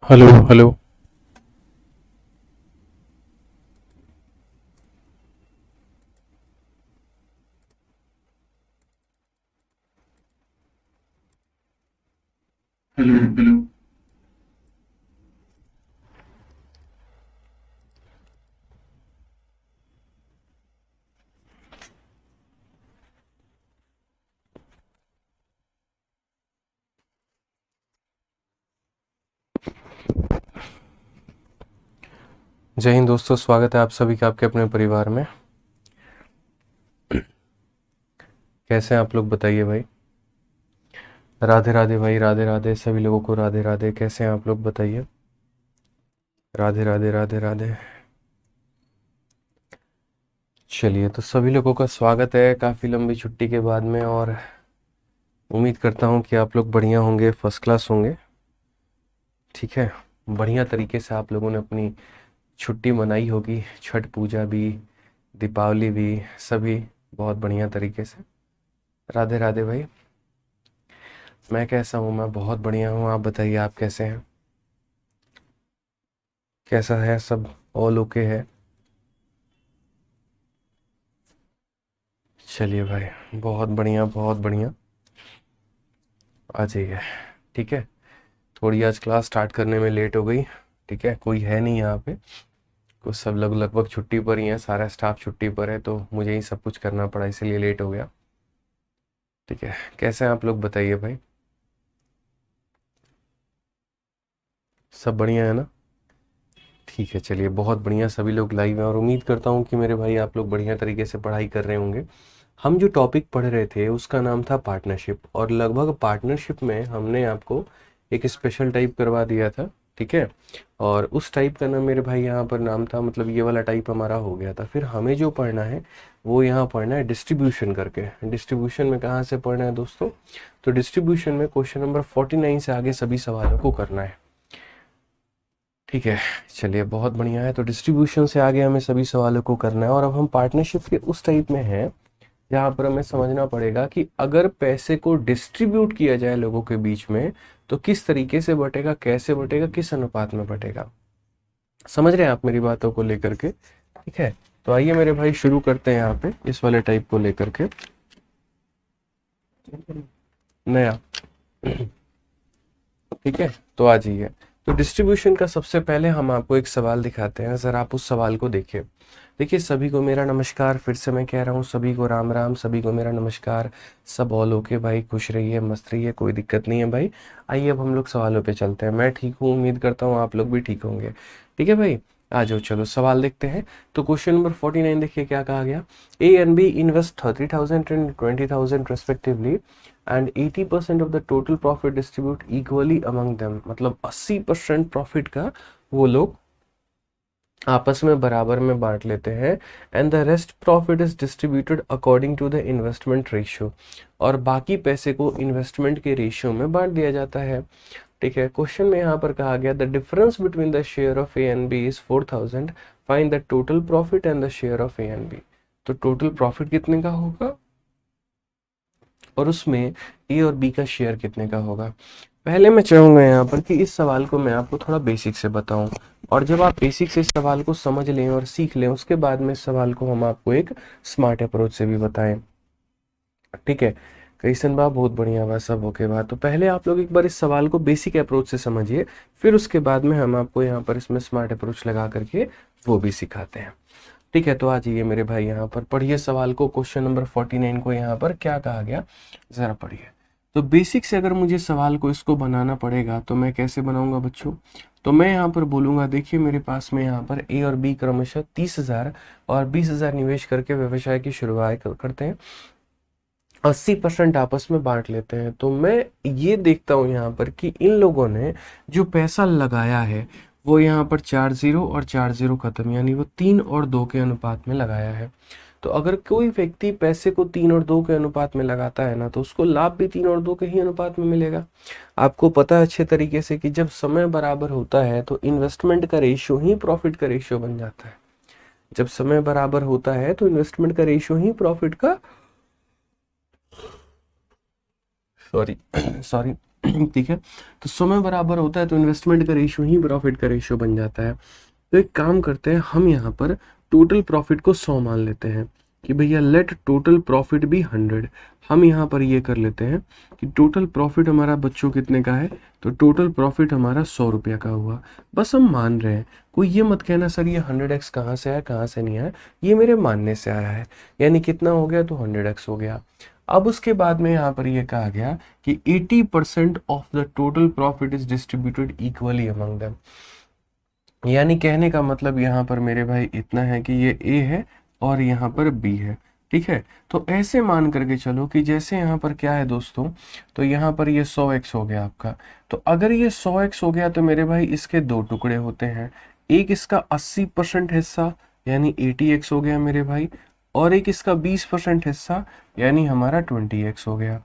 Hello hello. Hello hello. जय हिंद दोस्तों, स्वागत है आप सभी का आपके अपने परिवार में। कैसे हैं आप लोग, बताइए भाई। राधे राधे भाई, राधे राधे सभी लोगों को, राधे राधे। कैसे हैं आप लोग, बताइए। राधे राधे राधे राधे। चलिए, तो सभी लोगों का स्वागत है काफ़ी लंबी छुट्टी के बाद में। और उम्मीद करता हूँ कि आप लोग बढ़िया होंगे, फर्स्ट क्लास होंगे। ठीक है, बढ़िया तरीके से आप लोगों ने अपनी छुट्टी मनाई होगी। छठ पूजा भी, दीपावली भी, सभी बहुत बढ़िया तरीके से। राधे राधे भाई। मैं कैसा हूँ? मैं बहुत बढ़िया हूँ। आप बताइए, आप कैसे हैं? कैसा है सब? ऑल ओके है? चलिए भाई, बहुत बढ़िया बहुत बढ़िया। आ जाइए। ठीक है। थोड़ी आज क्लास स्टार्ट करने में लेट हो गई। ठीक है, कोई है नहीं यहाँ पे। कुछ सब लोग लगभग छुट्टी पर ही हैं, सारा स्टाफ छुट्टी पर है, तो मुझे ही सब कुछ करना पड़ा, इसलिए लेट हो गया। ठीक है, कैसे हैं आप लोग, बताइए भाई। सब बढ़िया है ना? ठीक है, चलिए बहुत बढ़िया, सभी लोग लाइव हैं और उम्मीद करता हूँ कि मेरे भाई आप लोग बढ़िया तरीके से पढ़ाई कर रहे होंगे। हम जो टॉपिक पढ़ रहे थे उसका नाम था पार्टनरशिप, और लगभग पार्टनरशिप में हमने आपको एक स्पेशल टाइप करवा दिया था। ठीक है। और उस टाइप का ना मेरे भाई यहाँ पर नाम था, मतलब ये वाला टाइप हमारा हो गया था। फिर हमें जो पढ़ना है वो यहाँ पढ़ना है डिस्ट्रीब्यूशन करके। डिस्ट्रीब्यूशन में कहाँ से पढ़ना है दोस्तों? तो डिस्ट्रीब्यूशन में क्वेश्चन नंबर 49 से आगे सभी सवालों को करना है। ठीक है, चलिए बहुत बढ़िया है। तो डिस्ट्रीब्यूशन से आगे हमें सभी सवालों को करना है, और अब हम पार्टनरशिप के उस टाइप में हैं जहाँ पर हमें समझना पड़ेगा कि अगर पैसे को डिस्ट्रीब्यूट किया जाए लोगों के बीच में तो किस तरीके से बटेगा, कैसे बटेगा, किस अनुपात में बटेगा। समझ रहे हैं आप मेरी बातों को लेकर के? ठीक है, तो आइए मेरे भाई शुरू करते हैं यहाँ पे इस वाले टाइप को लेकर के नया। ठीक है, तो आ जाइए। तो डिस्ट्रीब्यूशन का सबसे पहले हम आपको एक सवाल दिखाते हैं, जरा आप उस सवाल को देखिए। देखिए, सभी को मेरा नमस्कार, फिर से मैं कह रहा हूँ सभी को राम राम, सभी को मेरा नमस्कार। सब ऑल ओके भाई, खुश रहिए, मस्त रहिए, कोई दिक्कत नहीं है भाई। आइए अब हम लोग सवालों पे चलते हैं। मैं ठीक हूँ, उम्मीद करता हूँ आप लोग भी ठीक होंगे। ठीक है भाई, आ जाओ, चलो सवाल देखते हैं। तो क्वेश्चन नंबर 49 देखिए क्या कहा गया। A and B invest 30,000 and 20,000 respectively and 80% of the total profit distribute equally among them. मतलब 80% प्रॉफिट का वो लोग आपस में बराबर में बांट लेते हैं। And the rest profit is distributed according to the investment ratio. और बाकी पैसे को इन्वेस्टमेंट के रेशियो में बांट दिया जाता है। ठीक है, क्वेश्चन में यहाँ पर कहा गया the difference between the share of A and B is 4,000। Find the total profit and the share of A and B. तो टोटल प्रॉफिट कितने का होगा और उसमें ए और बी का शेयर कितने का होगा। पहले मैं चाहूंगा यहाँ पर कि इस सवाल को मैं आपको थोड़ा बेसिक से बताऊं, और जब आप बेसिक से इस सवाल को समझ लें और सीख लें उसके बाद में इस सवाल को हम आपको एक स्मार्ट अप्रोच से भी बताएं। ठीक है, कैसन बा, बहुत बढ़िया बा, सब ओके बा। तो पहले आप लोग एक बार इस सवाल को बेसिक अप्रोच से समझिए, फिर उसके बाद में हम आपको यहाँ पर इसमें स्मार्ट अप्रोच लगा करके वो भी सिखाते हैं। ठीक है, तो आ जाइए मेरे भाई, यहाँ पर पढ़िए सवाल को। क्वेश्चन नंबर 49 को यहाँ पर क्या कहा गया, जरा पढ़िए। तो बेसिक से अगर मुझे सवाल को इसको बनाना पड़ेगा तो मैं कैसे बनाऊंगा बच्चों? तो मैं यहाँ पर बोलूंगा, देखिए मेरे पास में यहाँ पर ए और बी क्रमशः 30,000 और 20,000 निवेश करके व्यवसाय की शुरुआत करते हैं। 80% आपस में बांट लेते हैं। तो मैं ये देखता हूँ यहाँ पर कि इन लोगों ने जो पैसा लगाया है वो यहाँ पर 4 जीरो और 4 जीरो खत्म, यानी वो 3 और 2 के अनुपात में लगाया है। तो अगर कोई व्यक्ति पैसे को 3 और 2 के अनुपात में लगाता है ना, तो उसको लाभ भी 3 और 2 के ही अनुपात में मिलेगा। आपको पता है अच्छे तरीके से कि जब समय बराबर होता है तो इन्वेस्टमेंट का रेशियो ही प्रॉफिट का रेशियो बन जाता है। जब समय बराबर होता है तो इन्वेस्टमेंट का रेशियो ही प्रॉफिट का, सॉरी सॉरी ठीक है, तो समय बराबर होता है तो इन्वेस्टमेंट का रेशियो ही प्रॉफिट का रेशियो बन जाता है। तो एक काम करते हैं, हम यहाँ पर टोटल प्रॉफिट को 100 मान लेते हैं कि भैया लेट टोटल प्रॉफिट भी 100। हम यहाँ पर ये कर लेते हैं कि टोटल प्रॉफिट हमारा बच्चों कितने का है, तो टोटल प्रॉफिट हमारा 100 रुपया का हुआ। बस हम मान रहे हैं, कोई ये मत कहना सर ये 100x कहाँ से आया, कहाँ से नहीं आया, ये मेरे मानने से आया है। यानी कितना हो गया, तो 100x हो गया। अब उसके बाद में यहाँ पर ये कहा गया कि 80% of the total profit is distributed equally among them. यानी कहने का मतलब यहाँ पर मेरे भाई इतना है कि ये ए है और यहाँ पर बी है। ठीक है, तो ऐसे मान करके चलो कि जैसे यहाँ पर क्या है दोस्तों, तो यहाँ पर ये 100x हो गया आपका। तो अगर ये 100x हो गया तो मेरे भाई इसके दो टुकड़े होते हैं, एक इसका 80% हिस्सा यानी 80x हो गया मेरे भाई, और एक इसका 20% हिस्सा यानी हमारा 20x हो गया।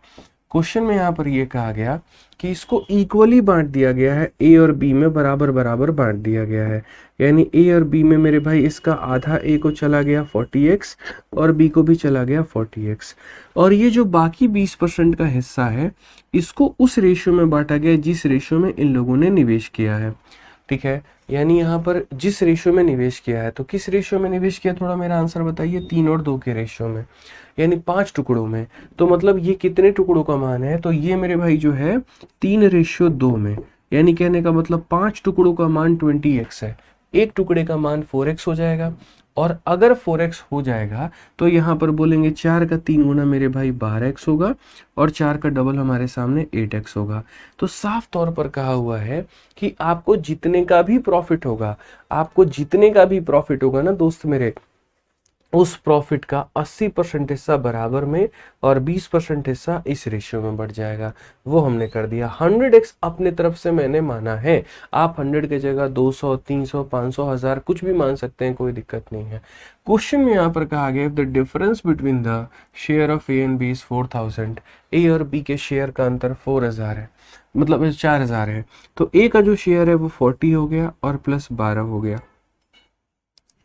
क्वेश्चन में यहाँ पर ये कहा गया कि इसको इक्वली बांट दिया गया है, ए और बी में बराबर बराबर बांट दिया गया है। यानी ए और बी में मेरे भाई इसका आधा ए को चला गया 40x और बी को भी चला गया 40x, और ये जो बाकी 20% का हिस्सा है इसको उस रेशियो में बांटा गया जिस रेशियो में इन लोगों ने निवेश किया है। ठीक है, यानी यहाँ पर जिस रेशियो में निवेश किया है, तो किस रेशियो में निवेश किया, थोड़ा मेरा आंसर बताइए, 3 और 2 के रेशियो में, यानी 5 टुकड़ों में। तो मतलब ये कितने टुकड़ों का मान है, तो ये मेरे भाई जो है 3:2 में, यानी कहने का मतलब 5 टुकड़ों का मान 20x है, एक टुकड़े का मान 4x हो जाएगा। और अगर 4x हो जाएगा तो यहाँ पर बोलेंगे 4 का 3 गुना मेरे भाई 12x होगा, और 4 का डबल हमारे सामने 8x होगा। तो साफ तौर पर कहा हुआ है कि आपको जितने का भी प्रॉफिट होगा, आपको जितने का भी प्रॉफिट होगा ना दोस्त मेरे, उस प्रॉफिट का 80% हिस्सा बराबर में और 20% हिस्सा इस रेशियो में बढ़ जाएगा। वो हमने कर दिया। 100x अपने तरफ से मैंने माना है, आप 100 की जगह 200, 300, 500, 1000 कुछ भी मान सकते हैं, कोई दिक्कत नहीं है। क्वेश्चन में यहाँ पर कहा गया, the difference between the share of A and B is 4000। A और बी के शेयर का अंतर 4000 है, मतलब 4000 है। तो ए का जो शेयर है वो 40 हो गया और प्लस 12 हो गया,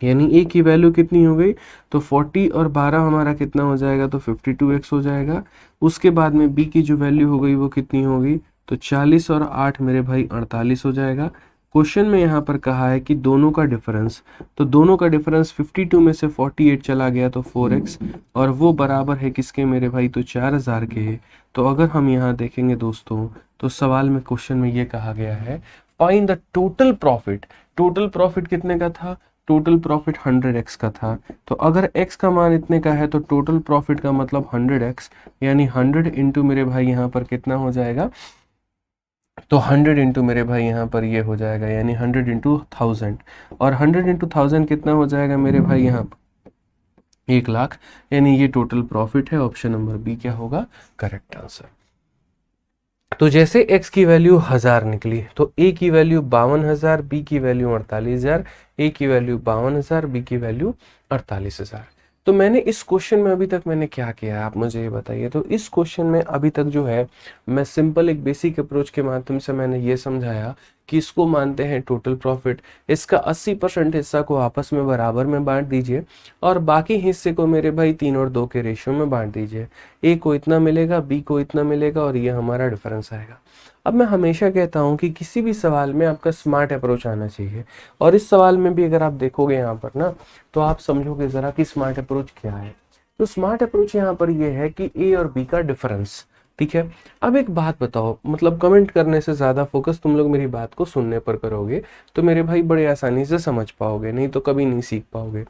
यानी ए की वैल्यू कितनी हो गई, तो 40 और 12 हमारा कितना हो जाएगा, तो 52x हो जाएगा। उसके बाद में बी की जो वैल्यू हो गई वो कितनी हो गई, तो 40 और 8 मेरे भाई 48 हो जाएगा। क्वेश्चन में यहाँ पर कहा है कि दोनों का डिफरेंस, तो दोनों का डिफरेंस 52 में से 48 चला गया तो 4x, और वो बराबर है किसके मेरे भाई, तो 4000 के। तो अगर हम यहाँ देखेंगे दोस्तों, तो सवाल में क्वेश्चन में ये कहा गया है, find the total profit. Total profit कितने का था, टोटल प्रॉफिट 100x का था। तो अगर x का मान इतने का है तो टोटल प्रॉफिट का मतलब 100x, यानी 100 इंटू मेरे भाई यहाँ पर कितना हो जाएगा, तो 100 इंटू मेरे भाई यहाँ पर ये हो जाएगा, यानी 100 इंटू 1000, और 100 इंटू 1000 कितना हो जाएगा मेरे भाई यहाँ पर 1 लाख, यानी ये टोटल प्रॉफिट है। ऑप्शन नंबर बी क्या होगा करेक्ट आंसर। तो जैसे x की वैल्यू 1000 निकली, तो a की वैल्यू 52,000, b की वैल्यू 48,000, a की वैल्यू 52,000, b की वैल्यू 48,000। तो मैंने इस क्वेश्चन में अभी तक मैंने क्या किया है आप मुझे ये बताइए। तो इस क्वेश्चन में अभी तक जो है मैं सिंपल एक बेसिक अप्रोच के माध्यम से मैंने ये समझाया कि इसको मानते हैं टोटल प्रॉफिट, इसका 80% हिस्सा को आपस में बराबर में बांट दीजिए, और बाकी हिस्से को मेरे भाई 3 और 2 के रेशियो में बांट दीजिए। ए को इतना मिलेगा, बी को इतना मिलेगा, और ये हमारा डिफरेंस आएगा। अब मैं हमेशा कहता हूं कि किसी भी सवाल में आपका स्मार्ट अप्रोच आना चाहिए, और इस सवाल में भी अगर आप देखोगे यहाँ पर ना, तो आप समझोगे जरा कि स्मार्ट अप्रोच क्या है। तो स्मार्ट अप्रोच यहाँ पर ये है कि ए और बी का डिफरेंस, ठीक है। अब एक बात बताओ, मतलब कमेंट करने से ज्यादा फोकस तुम लोग मेरी बात को सुनने पर करोगे तो मेरे भाई बड़े आसानी से समझ पाओगे, नहीं तो कभी नहीं सीख पाओगे।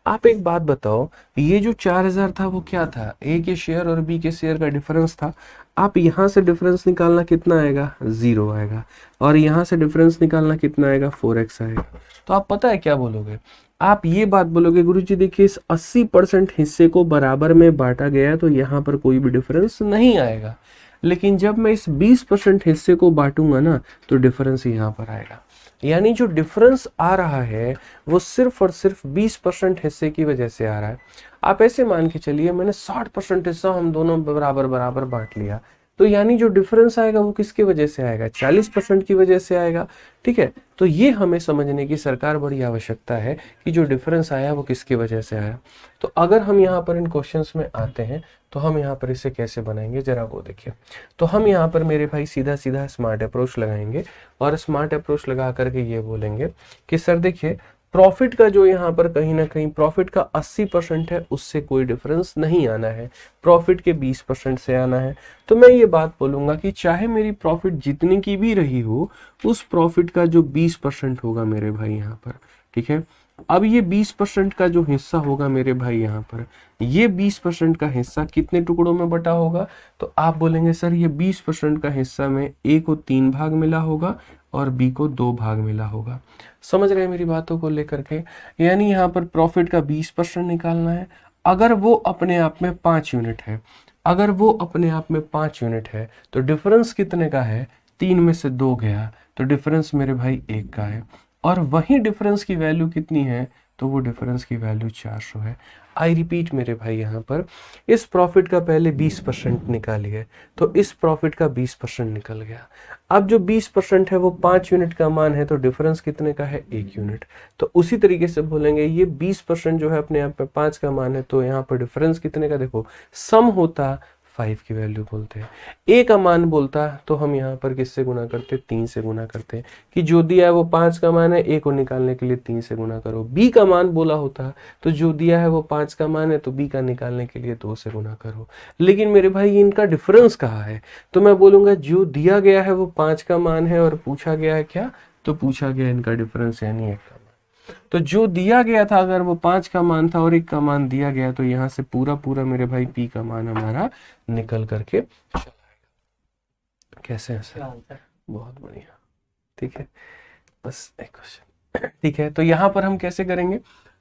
आप एक बात बताओ, ये जो 4000 था वो क्या था, ए के शेयर और बी के शेयर का डिफरेंस था। आप यहाँ से डिफरेंस निकालना कितना आएगा, 0 आएगा, और यहाँ से डिफरेंस निकालना कितना आएगा, 4x आएगा। तो आप पता है क्या बोलोगे, आप ये बात बोलोगे, गुरुजी देखिए इस 80% हिस्से को बराबर में बांटा गया है तो यहाँ पर कोई भी डिफरेंस नहीं आएगा, लेकिन जब मैं इस 20% हिस्से को बांटूंगा ना तो डिफरेंस यहाँ पर आएगा। यानी जो डिफरेंस आ रहा है वो सिर्फ और सिर्फ 20% हिस्से की वजह से आ रहा है। आप ऐसे मान के चलिए मैंने 60% हिस्सा हम दोनों बराबर बराबर बांट लिया, तो तो यानी जो डिफरेंस आएगा वो किसकी वजह से आएगा, 40% की वजह से आएगा। ठीक है, तो ये हमें समझने की सरकार बड़ी आवश्यकता है कि जो डिफरेंस आया वो किसकी वजह से आया। तो अगर हम यहाँ पर इन क्वेश्चंस में आते हैं तो हम यहाँ पर इसे कैसे बनाएंगे जरा वो देखिए। तो हम यहाँ पर मेरे भाई सीधा सीधा स्मार्ट अप्रोच लगाएंगे और स्मार्ट अप्रोच लगा करके ये बोलेंगे कि सर देखिए प्रॉफिट का जो यहाँ पर कहीं ना कहीं प्रॉफिट का 80% है, उससे कोई डिफरेंस नहीं आना है, प्रॉफिट के 20% से आना है। तो मैं ये बात बोलूंगा कि चाहे मेरी प्रॉफिट जितनी की भी रही हो, उस प्रॉफिट का जो 20% होगा मेरे भाई यहाँ पर, ठीक है, अब ये 20% का जो हिस्सा होगा मेरे भाई यहाँ पर, ये 20% का हिस्सा कितने टुकड़ों में बटा होगा। तो आप बोलेंगे सर ये 20% का हिस्सा में ए को 3 भाग मिला होगा और बी को 2 भाग मिला होगा। समझ रहे हैं मेरी बातों को लेकर के। यानी यहाँ पर प्रॉफिट का 20% निकालना है। अगर वो अपने आप में 5 यूनिट है, अगर वो अपने आप में 5 यूनिट है तो डिफरेंस कितने का है, 3 में से 2 गया तो डिफरेंस मेरे भाई 1 का है। और वही डिफरेंस की वैल्यू कितनी है, तो वो डिफरेंस की वैल्यू 400 है। आई रिपीट मेरे भाई, यहाँ पर इस प्रॉफिट का पहले 20% निकालिए तो इस प्रॉफिट का 20% निकल गया। अब जो 20% है वो 5 यूनिट का मान है तो डिफरेंस कितने का है, 1 यूनिट। तो उसी तरीके से बोलेंगे ये 20% जो है अपने आप में 5 का मान है तो यहाँ पर डिफरेंस कितने का, देखो सम होता 5 की वैल्यू बोलते हैं, ए का मान बोलता तो हम यहाँ पर किससे गुना करते, 3 से गुना करते हैं कि जो दिया है वो 5 का मान है, ए को निकालने के लिए 3 से गुना करो। बी का मान बोला होता तो जो दिया है वो 5 का मान है तो बी का निकालने के लिए 2 से गुना करो। लेकिन मेरे भाई इनका डिफरेंस कहाँ है, तो मैं बोलूंगा जो दिया गया है वो 5 का मान है और पूछा गया है क्या, तो पूछा गया इनका डिफरेंस यानी 1 का मान। तो जो दिया गया था अगर वो 5 का मान था और 1 का मान दिया गया तो यहाँ से पूरा पूरा मेरे भाई पी का मान हमारा निकल करके चला आएगा। कैसे है सर, बहुत बढ़िया। ठीक है, बस एक क्वेश्चन। ठीक है, तो यहाँ पर हम कैसे करेंगे,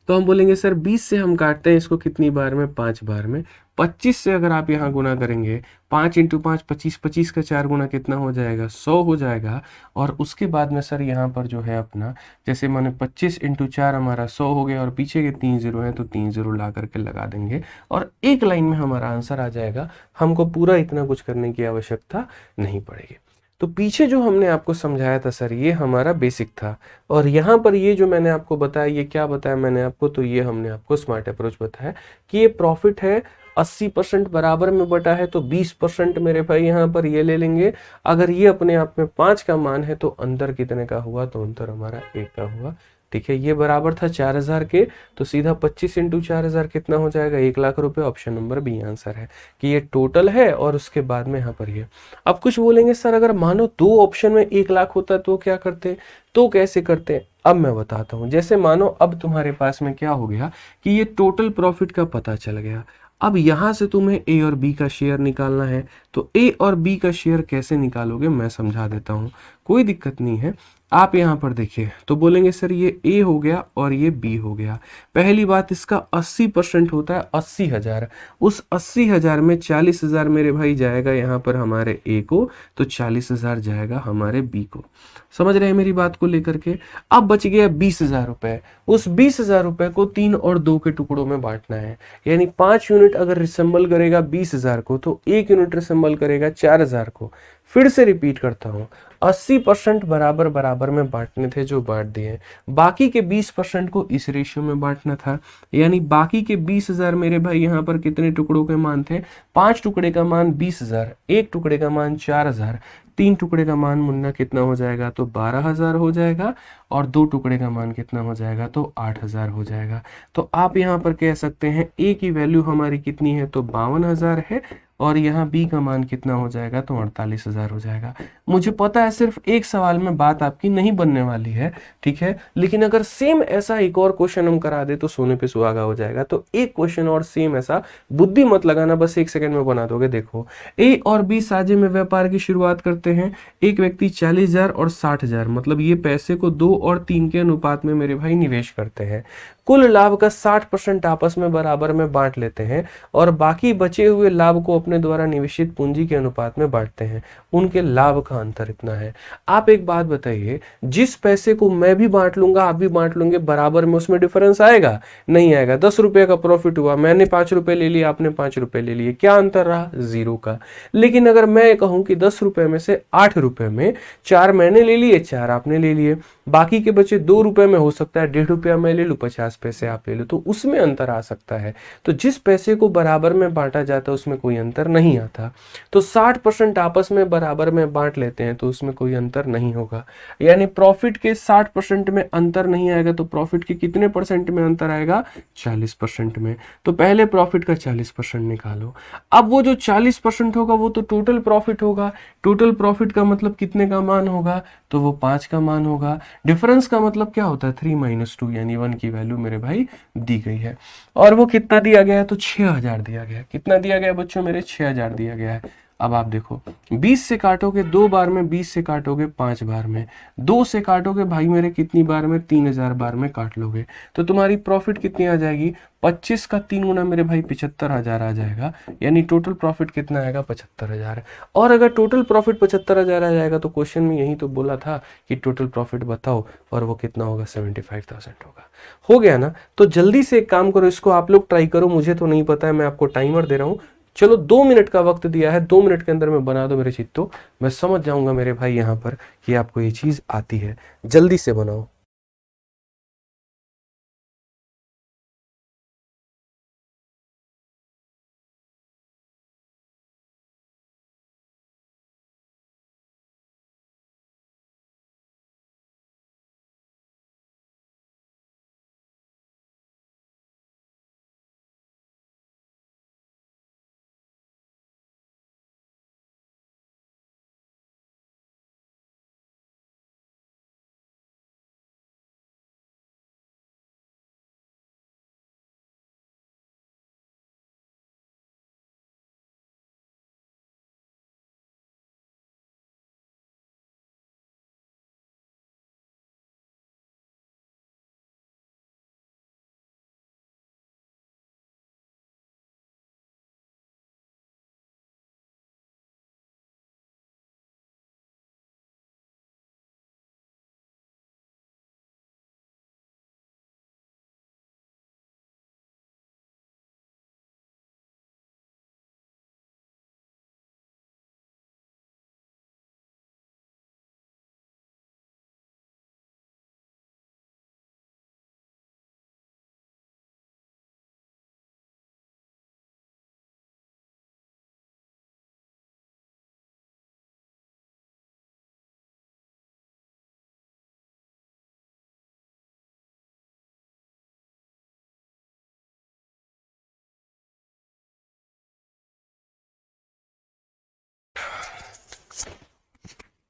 तो हम बोलेंगे सर 20 से हम काटते हैं इसको कितनी बार में, 5 बार में। 25 से अगर आप यहाँ गुना करेंगे, 5 × 5 25, 25 का 4 गुना कितना हो जाएगा, 100 हो जाएगा। और उसके बाद में सर यहाँ पर जो है अपना जैसे माने 25 × 4 हमारा 100 हो गया और पीछे के 3 जीरो हैं तो 3 जीरो ला करके लगा देंगे और एक लाइन में हमारा आंसर आ जाएगा। हमको पूरा इतना कुछ करने की आवश्यकता नहीं पड़ेगी। तो पीछे जो हमने आपको समझाया था सर ये हमारा बेसिक था और यहाँ पर ये जो मैंने आपको बताया, ये क्या बताया मैंने आपको, तो ये हमने आपको स्मार्ट अप्रोच बताया कि ये प्रॉफिट है 80% बराबर में बटा है तो 20% मेरे भाई यहाँ पर ये ले लेंगे। अगर ये अपने आप में 5 का मान है तो अंतर कितने का हुआ, तो अंतर हमारा 1 का हुआ। ठीक है, ये बराबर था 4000 के तो सीधा 25 × 4000 कितना हो जाएगा, 1 लाख रुपए। ऑप्शन नंबर बी आंसर है कि ये टोटल है और उसके बाद में यहाँ पर ये। अब कुछ बोलेंगे सर अगर मानो 2 ऑप्शन में 1 लाख होता तो क्या करते, तो कैसे करते, अब मैं बताता हूँ। जैसे मानो अब तुम्हारे पास में क्या हो गया कि ये टोटल प्रॉफिट का पता चल गया। अब यहां से तुम्हें ए और बी का शेयर निकालना है तो ए और बी का शेयर कैसे निकालोगे मैं समझा देता हूं, कोई दिक्कत नहीं है। आप यहां पर देखिए तो बोलेंगे सर ये ए हो गया और ये बी हो गया। पहली बात इसका 80% होता है 80,000, उस 80,000 में 40,000 मेरे भाई जाएगा यहाँ पर हमारे ए को तो 40,000 जाएगा हमारे बी को। समझ रहे हैं मेरी बात को लेकर के। अब बच गया 20,000 रुपए, उस 20,000 रुपए को 3 और 2 के टुकड़ों में बांटना है। यानी 5 यूनिट अगर रिसेंबल करेगा 20,000 को तो 1 यूनिट रिसेंबल करेगा 4,000 को। फिर से रिपीट करता हूं, 80% बराबर बराबर में बांटने थे जो बांट दिए, बाकी के 20% को इस रेशियो में बांटना था। यानी बाकी के 20,000 मेरे भाई यहाँ पर कितने टुकड़ों के मान थे, 5 टुकड़े का मान 20,000, 1 टुकड़े का मान 4,000, 3 टुकड़े का मान मुन्ना कितना हो जाएगा, तो 12,000 हो जाएगा और 2 टुकड़े का मान कितना हो जाएगा, तो 8,000 हो जाएगा। तो आप यहाँ पर कह सकते हैं ए की वैल्यू हमारी कितनी है, तो 52,000 है और यहाँ बी का मान कितना हो जाएगा, तो 48,000 हो जाएगा। मुझे पता है सिर्फ एक सवाल में बात आपकी नहीं बनने वाली है, ठीक है, लेकिन अगर सेम ऐसा एक और क्वेश्चन हम करा दे तो सोने पे सुहागा हो जाएगा। तो एक क्वेश्चन और सेम ऐसा, बुद्धि मत लगाना, बस 1 सेकंड में बना दोगे। देखो ए और बी साझे में व्यापार की शुरुआत करते हैं। एक व्यक्ति 40,000 और 60,000 मतलब ये पैसे को 2 और 3 के अनुपात में मेरे भाई निवेश करते हैं। कुल लाभ का 60% आपस में बराबर में बांट लेते हैं और बाकी बचे हुए लाभ को अपने अपने द्वारा निवेशित पूंजी के अनुपात में बांटते हैं, उनके लाभ का अंतर इतना है। आप एक बात बताइए, जिस पैसे को मैं भी बांट लूंगा आप भी बांट लूंगे बराबर में, उसमें डिफरेंस आएगा? नहीं आएगा। 10 रुपए का प्रॉफिट हुआ, मैंने 5 रुपए ले लिए, आपने 5 रुपए ले लिए, क्या अंतर रहा? जीरो का। लेकिन अगर मैं कहूं कि 10 रुपए में से 8 रुपए में 4 मैंने ले लिए, 4 आपने ले लिए, बाकी के बचे 2 रुपए में, हो सकता है 1.5 रुपया मैं ले लूं, 50 पैसे आप ले लो, तो उसमें अंतर आ सकता है। तो जिस पैसे को बराबर में बांटा जाता है उसमें कोई अंतर नहीं आता। तो 60% आपस में बराबर में बांट लेते हैं तो उसमें कोई अंतर नहीं होगा। यानी प्रॉफिट के 60% में अंतर नहीं आएगा, तो प्रॉफिट के कितने परसेंट में अंतर आएगा? 40% में। तो पहले प्रॉफिट का 40% निकालो। अब वो जो 40% होगा वो तो टोटल प्रॉफिट होगा। टोटल प्रॉफिट का मतलब कितने का मान होगा? तो वो 5 का मान होगा। डिफरेंस का मतलब क्या होता है? 3 - 2, यानी 1 की वैल्यू मेरे भाई दी गई है। और वो कितना दिया गया है? तो 6000 दिया गया है। कितना दिया गया बच्चों मेरे? 6000 दिया गया है। अब आप देखो, 20 से काटोगे 2 बार में, 20 से काटोगे 5 बार में, 2 से काटोगे भाई मेरे कितनी बार में? 3000 बार में काट लोगे, तो तुम्हारी प्रॉफिट कितनी आ जाएगी? 25 का 3 गुना मेरे भाई 75,000 आ जाएगा। यानी टोटल प्रॉफिट कितना आएगा? 75,000। और अगर टोटल प्रॉफिट 75,000 आ जाएगा तो क्वेश्चन में यही तो बोला था कि टोटल प्रॉफिट बताओ, और वो कितना होगा? 75,000 होगा। हो गया ना? तो जल्दी से एक काम करो, इसको आप लोग ट्राई करो, मुझे तो नहीं पता है, मैं आपको टाइमर दे रहा हूँ। चलो 2 मिनट का वक्त दिया है, 2 मिनट के अंदर में बना दो मेरे चित्तो, मैं समझ जाऊंगा मेरे भाई यहाँ पर कि आपको ये चीज आती है। जल्दी से बनाओ।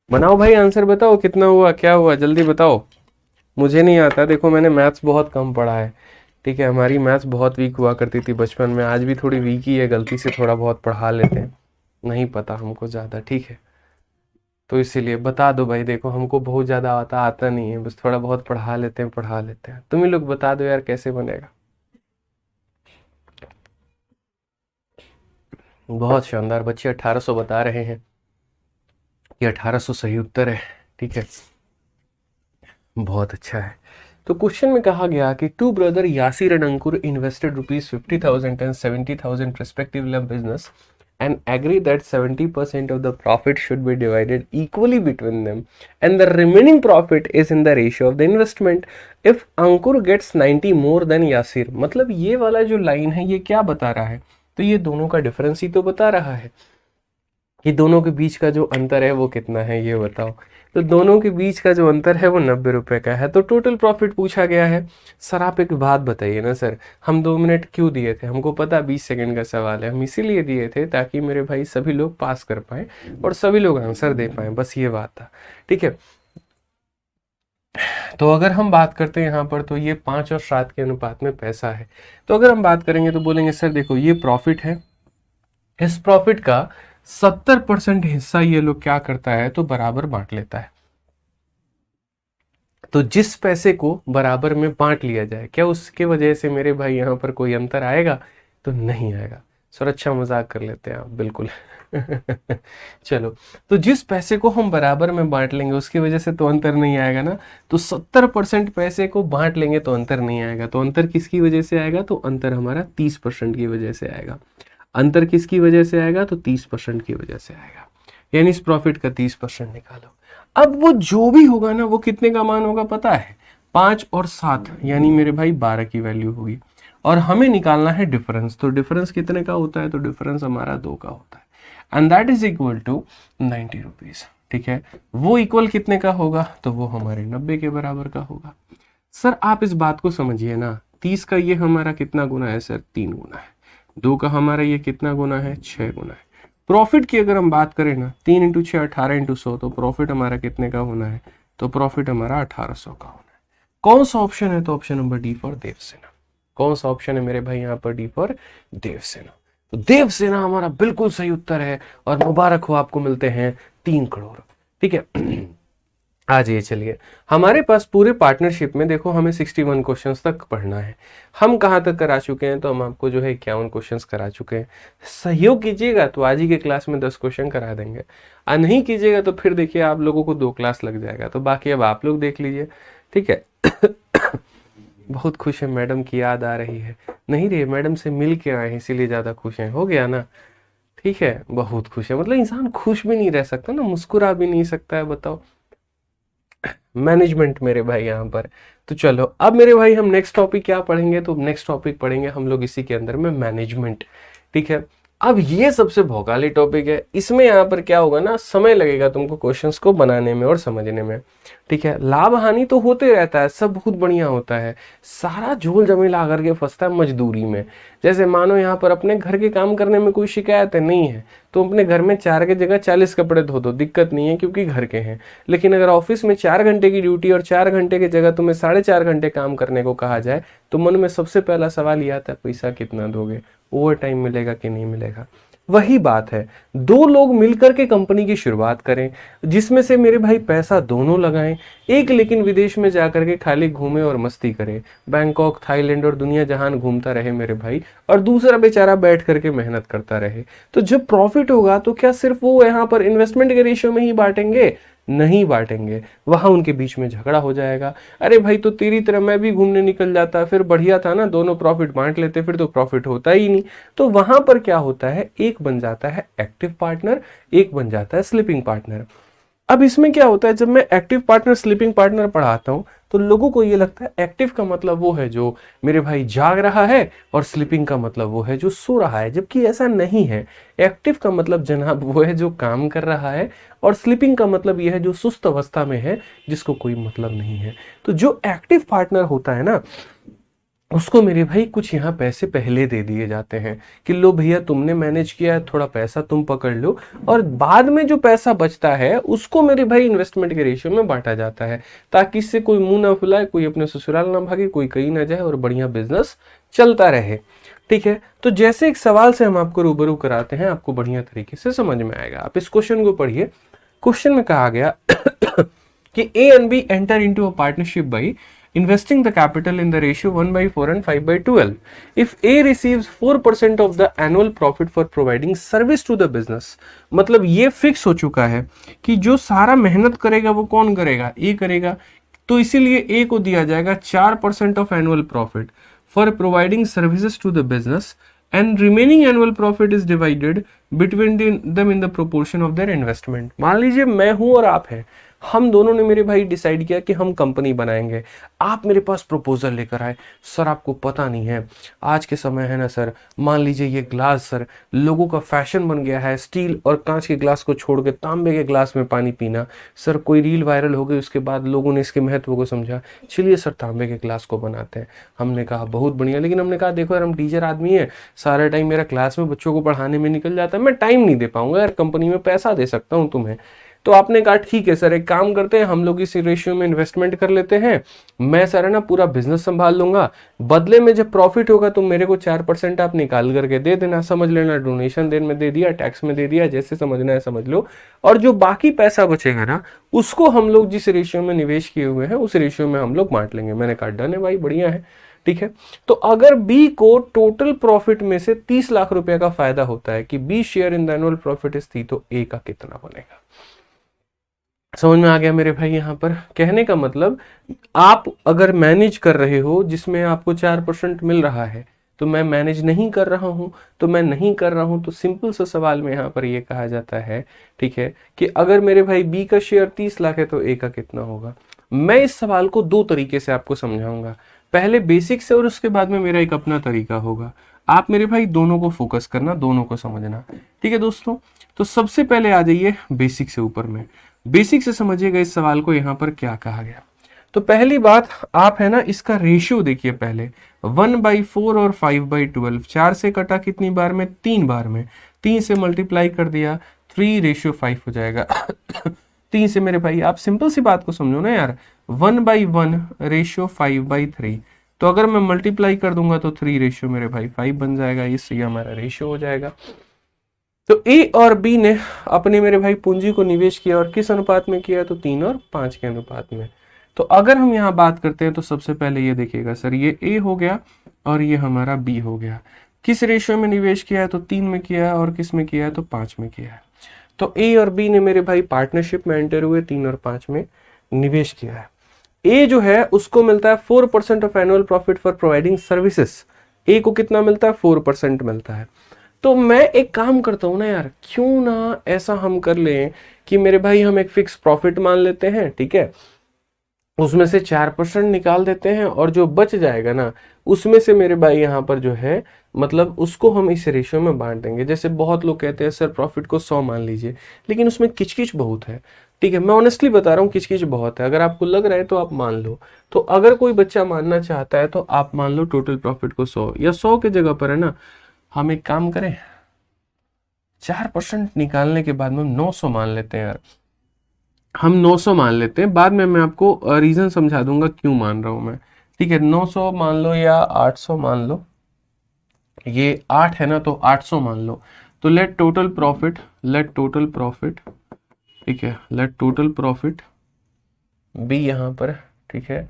बनाओ भाई, आंसर बताओ कितना हुआ, क्या हुआ, जल्दी बताओ। मुझे नहीं आता, देखो मैंने मैथ्स बहुत कम पढ़ा है, ठीक है, हमारी मैथ्स बहुत वीक हुआ करती थी बचपन में, आज भी थोड़ी वीक ही है, गलती से थोड़ा बहुत पढ़ा लेते हैं, नहीं पता हमको ज़्यादा, ठीक है। तो इसीलिए बता दो भाई, देखो हमको बहुत ज़्यादा आता आता नहीं है, बस थोड़ा बहुत पढ़ा लेते हैं, पढ़ा लेते हैं, तुम ही लोग बता दो यार कैसे बनेगा। बहुत शानदार बच्चे, 1800 बता रहे हैं कि 1800 सही उत्तर है, ठीक है, बहुत अच्छा है। तो क्वेश्चन में कहा गया कि two brother Yasir and Ankur invested ₹50,000 and 70,000 respectively in business and agree that 70% of the profit should be divided equally between them and the remaining profit is in the ratio of the investment. If Ankur gets 90 more than Yasir, मतलब ये वाला जो line है ये क्या बता रहा है? तो ये दोनों का डिफरेंस ही तो बता रहा है कि दोनों के बीच का जो अंतर है वो कितना है, ये बताओ। तो दोनों के बीच का जो अंतर है वो 90 रुपए का है। तो टोटल प्रॉफिट पूछा गया है। सर आप एक बात बताइए ना सर, हम 2 मिनट क्यों दिए थे? हमको पता 20 सेकंड का सवाल है, हम इसीलिए दिए थे ताकि मेरे भाई सभी लोग पास कर पाए और सभी लोग आंसर दे पाए, बस ये बात था, ठीक है। तो अगर हम बात करते हैं यहाँ पर, तो ये 5 और 7 के अनुपात में पैसा है। तो अगर हम बात करेंगे तो बोलेंगे सर देखो ये प्रॉफिट है, इस प्रॉफिट का 70% हिस्सा ये लोग क्या करता है, तो बराबर बांट लेता है। तो जिस पैसे को बराबर में बांट लिया जाए, क्या उसके वजह से मेरे भाई यहाँ पर कोई अंतर आएगा? तो नहीं आएगा। सर अच्छा मजाक कर लेते हैं आप, बिल्कुल। चलो, तो जिस पैसे को हम बराबर में बांट लेंगे उसकी वजह से तो अंतर नहीं आएगा ना। तो 70% पैसे को बांट लेंगे तो अंतर नहीं आएगा। तो अंतर किसकी वजह से आएगा? तो अंतर हमारा 30% की वजह से आएगा। अंतर किसकी वजह से आएगा? तो 30% की वजह से आएगा। यानी इस प्रॉफिट का 30% निकालो। अब वो जो भी होगा ना, वो कितने का मान होगा पता है? 5 और 7, यानी मेरे भाई 12 की वैल्यू होगी। और हमें निकालना है डिफरेंस। तो डिफरेंस कितने का होता है? तो डिफरेंस हमारा 2 का होता है। And that is equal to 90 rupees. ठीक है, वो इक्वल कितने का होगा? तो वो हमारे 90 के बराबर का होगा। सर आप इस बात को समझिए ना, 30 का ये हमारा कितना गुना है सर? 3 गुना है। 2 का हमारा ये कितना गुना है? 6 गुना है। प्रॉफिट की अगर हम बात करें ना, 3 इंटू 6 18 इंटू 100, तो प्रॉफिट हमारा कितने का होना है? तो प्रॉफिट हमारा 1800 का होना है। कौन सा ऑप्शन है? तो option number D for Devsena. कौन सा ऑप्शन है मेरे भाई यहाँ पर? D for Devsena. तो देवसेना हमारा बिल्कुल सही उत्तर है, और मुबारक हो, आपको मिलते हैं 3 करोड़। ठीक है। आ जाइए, चलिए, हमारे पास पूरे पार्टनरशिप में देखो हमें 61 क्वेश्चंस तक पढ़ना है। हम कहाँ तक करा चुके हैं? तो हम आपको जो है 51 क्वेश्चंस करा चुके हैं। सहयोग कीजिएगा तो आज ही के क्लास में 10 क्वेश्चन करा देंगे, और नहीं कीजिएगा तो फिर देखिए आप लोगों को 2 क्लास लग जाएगा। तो बाकी अब आप लोग देख लीजिए। ठीक है। बहुत खुश है, मैडम की याद आ रही है। नहीं रे, मैडम से मिल के आए हैं इसीलिए ज्यादा खुश हैं। हो गया ना? ठीक है, बहुत खुश है। मतलब इंसान खुश भी नहीं रह सकता ना, मुस्कुरा भी नहीं सकता है, बताओ। मैनेजमेंट मेरे भाई यहाँ पर। तो चलो अब मेरे भाई हम नेक्स्ट टॉपिक क्या पढ़ेंगे? तो नेक्स्ट टॉपिक पढ़ेंगे हम लोग इसी के अंदर में मैनेजमेंट। ठीक है, अब ये सबसे भौकाली टॉपिक है। इसमें यहाँ पर क्या होगा ना, समय लगेगा तुमको क्वेश्चंस को बनाने में और समझने में। ठीक है, लाभ हानि तो होते रहता है, सब बहुत बढ़िया होता है। सारा झोल जमेला करके फंसता है मजदूरी में। जैसे मानो यहाँ पर अपने घर के काम करने में कोई शिकायत है नहीं है, तो अपने घर में 4 की जगह 40 कपड़े धो दो, दिक्कत नहीं है क्योंकि घर के हैं। लेकिन अगर ऑफिस में 4 घंटे की ड्यूटी और 4 घंटे की जगह तुम्हें 4.5 घंटे काम करने को कहा जाए, तो मन में सबसे पहला सवाल ये आता है, पैसा कितना दोगे? ओवर टाइम मिलेगा कि नहीं मिलेगा? वही बात है, 2 लोग मिलकर के कंपनी की शुरुआत करें, जिसमें से मेरे भाई पैसा दोनों लगाएं। एक लेकिन विदेश में जाकर के खाली घूमे और मस्ती करे, बैंकॉक, थाईलैंड और दुनिया जहान घूमता रहे मेरे भाई, और दूसरा बेचारा बैठ करके मेहनत करता रहे। तो जब प्रॉफिट होगा तो क्या सिर्फ वो यहाँ पर इन्वेस्टमेंट के रेशियो में ही बांटेंगे? नहीं बांटेंगे, वहां उनके बीच में झगड़ा हो जाएगा। अरे भाई, तो तेरी तरह मैं भी घूमने निकल जाता, फिर बढ़िया था ना, दोनों प्रॉफिट बांट लेते, फिर तो प्रॉफिट होता ही नहीं। तो वहां पर क्या होता है, एक बन जाता है एक्टिव पार्टनर, एक बन जाता है स्लीपिंग पार्टनर। अब इसमें क्या होता है, जब मैं एक्टिव पार्टनर स्लीपिंग पार्टनर पढ़ाता हूं, तो लोगों को ये लगता है एक्टिव का मतलब वो है जो मेरे भाई जाग रहा है, और स्लीपिंग का मतलब वो है जो सो रहा है, जबकि ऐसा नहीं है। एक्टिव का मतलब जनाब वो है जो काम कर रहा है, और स्लीपिंग का मतलब ये है जो सुस्त अवस्था में है, जिसको कोई मतलब नहीं है। तो जो एक्टिव पार्टनर होता है ना, उसको मेरे भाई कुछ यहाँ पैसे पहले दे दिए जाते हैं कि लो भैया, तुमने मैनेज किया है, थोड़ा पैसा तुम पकड़ लो, और बाद में जो पैसा बचता है उसको मेरे भाई इन्वेस्टमेंट के रेशियो में बांटा जाता है, ताकि इससे कोई मुंह ना फुलाए, कोई अपने ससुराल ना भागे, कोई कहीं ना जाए, और बढ़िया बिजनेस चलता रहे। ठीक है, तो जैसे एक सवाल से हम आपको रूबरू कराते हैं, आपको बढ़िया तरीके से समझ में आएगा। आप इस क्वेश्चन को पढ़िए। क्वेश्चन में कहा गया कि A and B enter into a partnership by investing the capital in the ratio 1/4 and 5/12. If A receives 4% of the annual profit for providing service to the business, मतलब ये फिक्स हो चुका है कि जो सारा मेहनत करेगा वो कौन करेगा? ए करेगा। तो इसीलिए ए को दिया जाएगा 4% of annual profit for providing services to the business, and remaining annual profit is divided between them in the proportion of their investment. मान लीजिए मैं हूं और आप हैं, हम दोनों ने मेरे भाई डिसाइड किया कि हम कंपनी बनाएंगे। आप मेरे पास प्रपोजल लेकर आए, सर आपको पता नहीं है आज के समय है ना सर, मान लीजिए ये ग्लास सर लोगों का फैशन बन गया है, स्टील और कांच के ग्लास को छोड़ के तांबे के ग्लास में पानी पीना। सर कोई रील वायरल हो गई, उसके बाद लोगों ने इसके महत्व को समझा, चलिए सर तांबे के ग्लास को बनाते हैं। हमने कहा बहुत बढ़िया, लेकिन हमने कहा देखो यार, हम टीचर आदमी है, सारा टाइम मेरा क्लास में बच्चों को पढ़ाने में निकल जाता है, मैं टाइम नहीं दे पाऊंगा यार, कंपनी में पैसा दे सकता हूँ तुम्हें। तो आपने कहा ठीक है सर, एक काम करते हैं, हम लोग इस रेशियो में इन्वेस्टमेंट कर लेते हैं, मैं सर है ना पूरा बिजनेस संभाल लूंगा, बदले में जब प्रॉफिट होगा तो मेरे को 4% आप निकाल करके दे देना, समझ लेना डोनेशन देने में दे दिया, टैक्स में दे दिया, जैसे समझना है समझ लो। और जो बाकी पैसा बचेगा ना, उसको हम लोग जिस रेशियो में निवेश किए हुए हैं उस रेशियो में हम लोग बांट लेंगे। मैंने कहा डन है भाई, बढ़िया है। ठीक है। तो अगर बी को टोटल प्रॉफिट में से 30 लाख रुपए का फायदा होता है कि B share in the annual profit is 30, तो ए का कितना बनेगा? समझ में आ गया मेरे भाई? यहां पर कहने का मतलब, आप अगर मैनेज कर रहे हो जिसमें आपको 4% मिल रहा है, तो मैं मैनेज नहीं कर रहा हूं, तो मैं नहीं कर रहा हूं, तो सिंपल सा सवाल में यहां पर ये कहा जाता है, ठीक है, कि अगर मेरे भाई बी का शेयर 30 लाख है तो ए का कितना होगा? मैं इस सवाल को दो तरीके से आपको समझाऊंगा, पहले बेसिक से और उसके बाद में मेरा एक अपना तरीका होगा। आप मेरे भाई दोनों को फोकस करना, दोनों को समझना, ठीक है दोस्तों। तो सबसे पहले आ जाइए बेसिक से ऊपर में, बेसिक से समझिएगा इस सवाल को यहां पर क्या कहा गया। तो पहली बात आप है ना, इसका रेशियो देखिए पहले, 1/4 और 5/12, 4 से कटा कितनी बार में? 3 बार में। 3 से मल्टीप्लाई कर दिया, 3:5 हो जाएगा। 3 से मेरे भाई आप सिंपल सी बात को समझो ना यार, 1/1 रेशियो 5/3, तो अगर मैं मल्टीप्लाई कर दूंगा तो 3 रेशियो मेरे भाई 5 बन जाएगा, इससे हमारा रेशियो हो जाएगा। तो ए और बी ने अपने मेरे भाई पूंजी को निवेश किया, और किस अनुपात में किया? तो 3 और 5 के अनुपात में। तो अगर हम यहाँ बात करते हैं तो सबसे पहले ये देखिएगा सर, ये ए हो गया और ये हमारा बी हो गया। किस रेशियो में निवेश किया है? तो 3 में किया है, और किस में किया है? तो 5 में किया है। तो ए और बी ने मेरे भाई पार्टनरशिप में एंटर हुए, 3 और 5 में निवेश किया है। ए जो है उसको मिलता है 4% of annual profit for providing services. A को कितना मिलता है? 4% मिलता है। तो मैं एक काम करता हूं ना यार, क्यों ना ऐसा हम कर लें कि मेरे भाई हम एक फिक्स प्रॉफिट मान लेते हैं, ठीक है, उसमें से 4% निकाल देते हैं, और जो बच जाएगा ना उसमें से मेरे भाई यहाँ पर जो है, मतलब उसको हम इस रेशियो में बांट देंगे। जैसे बहुत लोग कहते हैं सर प्रॉफिट को 100 मान लीजिए, लेकिन उसमें किचकिच बहुत है, ठीक है, मैं ऑनेस्टली बता रहा हूँ किचकिच बहुत है। अगर आपको लग रहा है तो आप मान लो, तो अगर कोई बच्चा मानना चाहता है तो आप मान लो टोटल प्रॉफिट को 100, या 100 के जगह पर है ना, हम एक काम करें, 4% निकालने के बाद में 900 मान लेते हैं यार, हम 900 मान लेते हैं, बाद में मैं आपको रीजन समझा दूंगा क्यों मान रहा हूं मैं, ठीक है। 900 मान लो या 800 मान लो, ये 8 है ना, तो 800 मान लो। तो लेट टोटल प्रॉफिट, ठीक है, लेट टोटल प्रॉफिट बी यहाँ पर, ठीक है,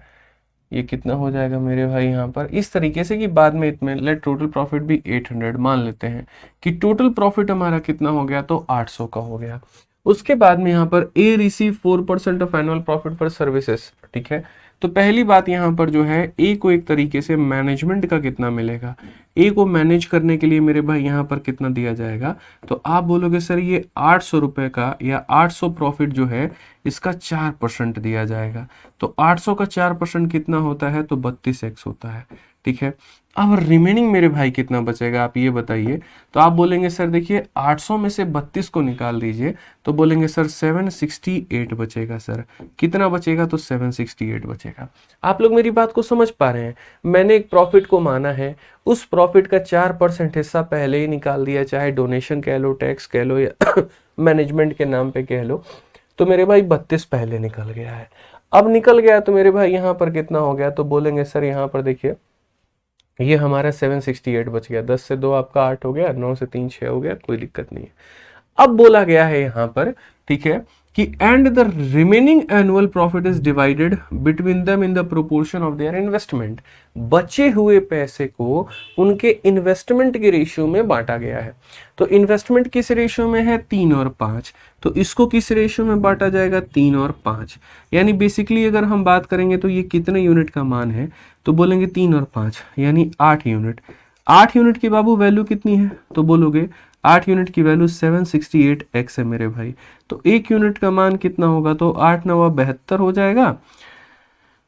ये कितना हो जाएगा मेरे भाई यहाँ पर, इस तरीके से कि बाद में इसमें लेट टोटल प्रॉफिट भी 800 मान लेते हैं कि टोटल प्रॉफिट हमारा कितना हो गया? तो 800 का हो गया। उसके बाद में यहाँ पर A receive 4% of annual profit for services, ठीक है। तो पहली बात यहाँ पर जो है, ए को एक तरीके से मैनेजमेंट का कितना मिलेगा? ए को मैनेज करने के लिए मेरे भाई यहाँ पर कितना दिया जाएगा? तो आप बोलोगे सर ये 800 रुपए का या 800 प्रॉफिट जो है इसका 4% दिया जाएगा। तो 800 का 4% कितना होता है? तो 32x होता है, ठीक है। अब रिमेनिंग मेरे भाई कितना बचेगा आप ये बताइए। तो आप बोलेंगे सर देखिए 800 में से 32 को निकाल दीजिए, तो बोलेंगे सर 768 बचेगा। सर कितना बचेगा? तो 768 बचेगा। आप लोग मेरी बात को समझ पा रहे हैं? मैंने एक प्रॉफिट को माना है, उस प्रॉफिट का 4% हिस्सा पहले ही निकाल दिया, चाहे डोनेशन कह लो, टैक्स कह लो, या मैनेजमेंट के नाम पे कह लो, तो मेरे भाई 32 पहले निकल गया है। अब निकल गया तो मेरे भाई यहाँ पर कितना हो गया? तो बोलेंगे सर यहाँ पर देखिए ये हमारा 768 बच गया, 10 से 2 आपका 8 हो गया, 9 से 3 6 हो गया, कोई दिक्कत नहीं है। अब बोला गया है यहाँ पर, ठीक है, कि and the remaining annual profit is divided between them in the proportion of their investment. बचे हुए पैसे को उनके इन्वेस्टमेंट के रेशियो में बांटा गया है। तो इन्वेस्टमेंट किस रेशियो में है? 3 और 5। तो इसको किस रेशियो में बांटा जाएगा? 3 और 5। यानी बेसिकली अगर हम बात करेंगे तो ये कितने यूनिट का मान है? तो बोलेंगे 3 और 5 यानी 8 यूनिट। 8 यूनिट की बाबू वैल्यू कितनी है? तो बोलोगे 8 यूनिट की वैल्यू 768x है मेरे भाई। तो 1 यूनिट का मान कितना होगा? तो 8 9 72 हो जाएगा,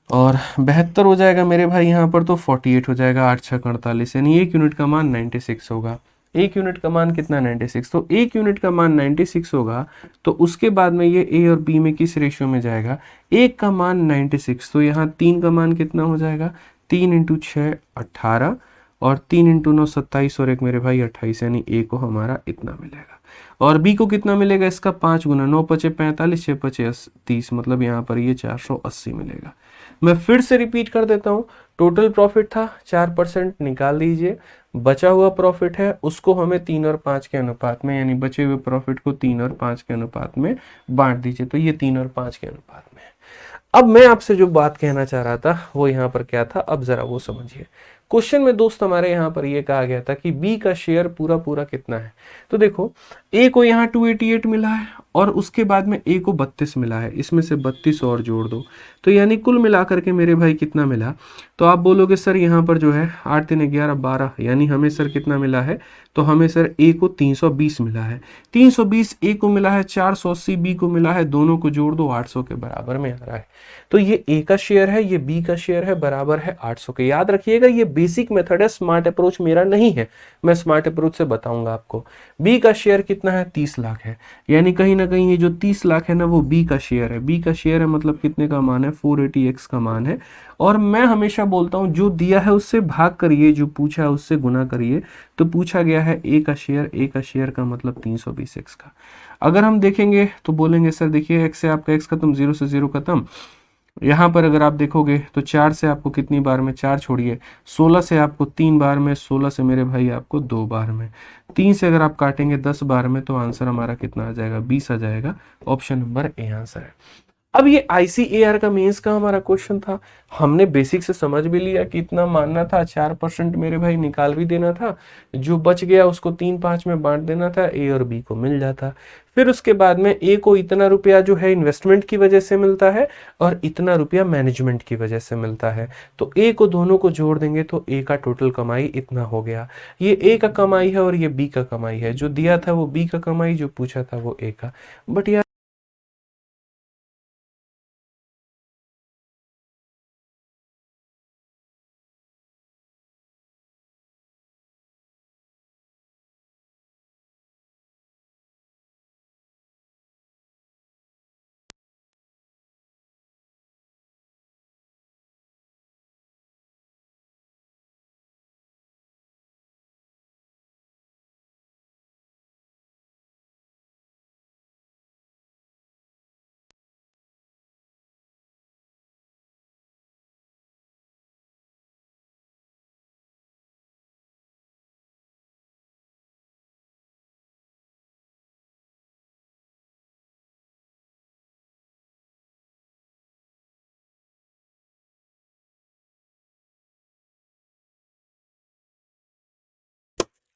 और 72 हो जाएगा मेरे भाई यहाँ पर, तो 48 हो जाएगा, 8 6 48, यानी 1 यूनिट का मान 96 होगा। 1 यूनिट का मान कितना? 96। तो 1 यूनिट का मान 96 होगा, तो उसके बाद में ये ए और बी में किस रेशियो में जाएगा? 1 का मान 96, तो यहाँ 3 का मान कितना हो जाएगा? 3 इंटू 6 18, और 3 इंटू 9 27, और एक मेरे भाई 28, यानी ए को हमारा इतना मिलेगा। और बी को कितना मिलेगा? इसका 5 गुना, 9 पचे 45, 6 पचे 30, मतलब यहाँ पर ये 480 मिलेगा। मैं फिर से रिपीट कर देता हूँ, टोटल प्रॉफिट था 4% निकाल दीजिए, बचा हुआ प्रॉफिट है उसको हमें 3 और 5 के अनुपात में, यानी बचे हुए प्रॉफिट को 3 और 5 के अनुपात में बांट दीजिए। तो ये 3 और 5 के अनुपात में है। अब मैं आपसे जो बात कहना चाह रहा था वो यहाँ पर क्या था, अब जरा वो समझिए। क्वेश्चन में दोस्त हमारे यहाँ पर ये कहा गया था कि बी का शेयर पूरा पूरा कितना है। तो देखो ए को यहाँ 288 मिला है और उसके बाद में ए को 32 मिला है, इसमें से 32 और जोड़ दो, तो यानी कुल मिलाकर के मेरे भाई कितना मिला। तो आप बोलोगे सर यहाँ पर जो है 8 3 11 12, यानी हमें सर कितना मिला है, तो हमें सर ए को 320 मिला है। 320 ए को मिला है, 480 बी को मिला है, दोनों को जोड़ दो 800 के बराबर में आ रहा है। तो ये ए का शेयर है, ये बी का शेयर है, बराबर है 800 के। याद रखिएगा ये बेसिक मेथड है, स्मार्ट अप्रोच मेरा नहीं है, मैं स्मार्ट अप्रोच से बताऊंगा आपको। बी का शेयर कितना है, 30 लाख है, यानी कहीं ना कहीं ये जो 30 लाख है ना वो बी का शेयर है। बी का शेयर है मतलब कितने का मान है, 480x का मान है। और मैं हमेशा बोलता हूं जो दिया है उससे भाग करिए, जो पूछा है उससे गुना करिए। तो पूछा गया है ए का शेयर, ए का शेयर का मतलब 320x का। अगर हम देखेंगे तो बोलेंगे सर देखिए x से आपका x खत्म, 0 से 0 खत्म। यहाँ पर अगर आप देखोगे तो 4 से आपको कितनी बार में, 4 छोड़िए, 16 से आपको 3 बार में, 16 से मेरे भाई आपको 2 बार में, 3 से अगर आप काटेंगे 10 बार में, तो आंसर हमारा कितना आ जाएगा, 20 आ जाएगा। ऑप्शन नंबर ए आंसर है। अब ये आईसीएआर का मेंस का हमारा क्वेश्चन था, हमने बेसिक से समझ भी लिया कि इतना मानना था, 4% मेरे भाई निकाल भी देना था, जो बच गया उसको 3 5 में बांट देना था, ए और बी को मिल जाता। फिर उसके बाद में ए को इतना रुपया जो है इन्वेस्टमेंट की वजह से मिलता है और इतना रुपया मैनेजमेंट की वजह से मिलता है। तो ए को दोनों को जोड़ देंगे तो ए का टोटल कमाई इतना हो गया। ये ए का कमाई है और ये बी का कमाई है, जो दिया था वो बी का कमाई, जो पूछा था वो ए का। बट यार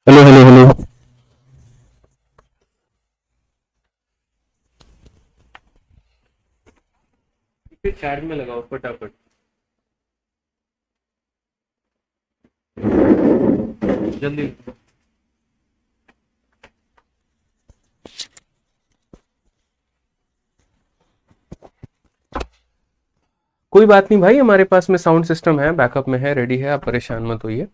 हेलो हेलो हेलो। फिर चार्ज में लगाओ फटाफट, जल्दी। कोई बात नहीं भाई, हमारे पास में साउंड सिस्टम है, बैकअप में है, रेडी है, आप परेशान मत होइए।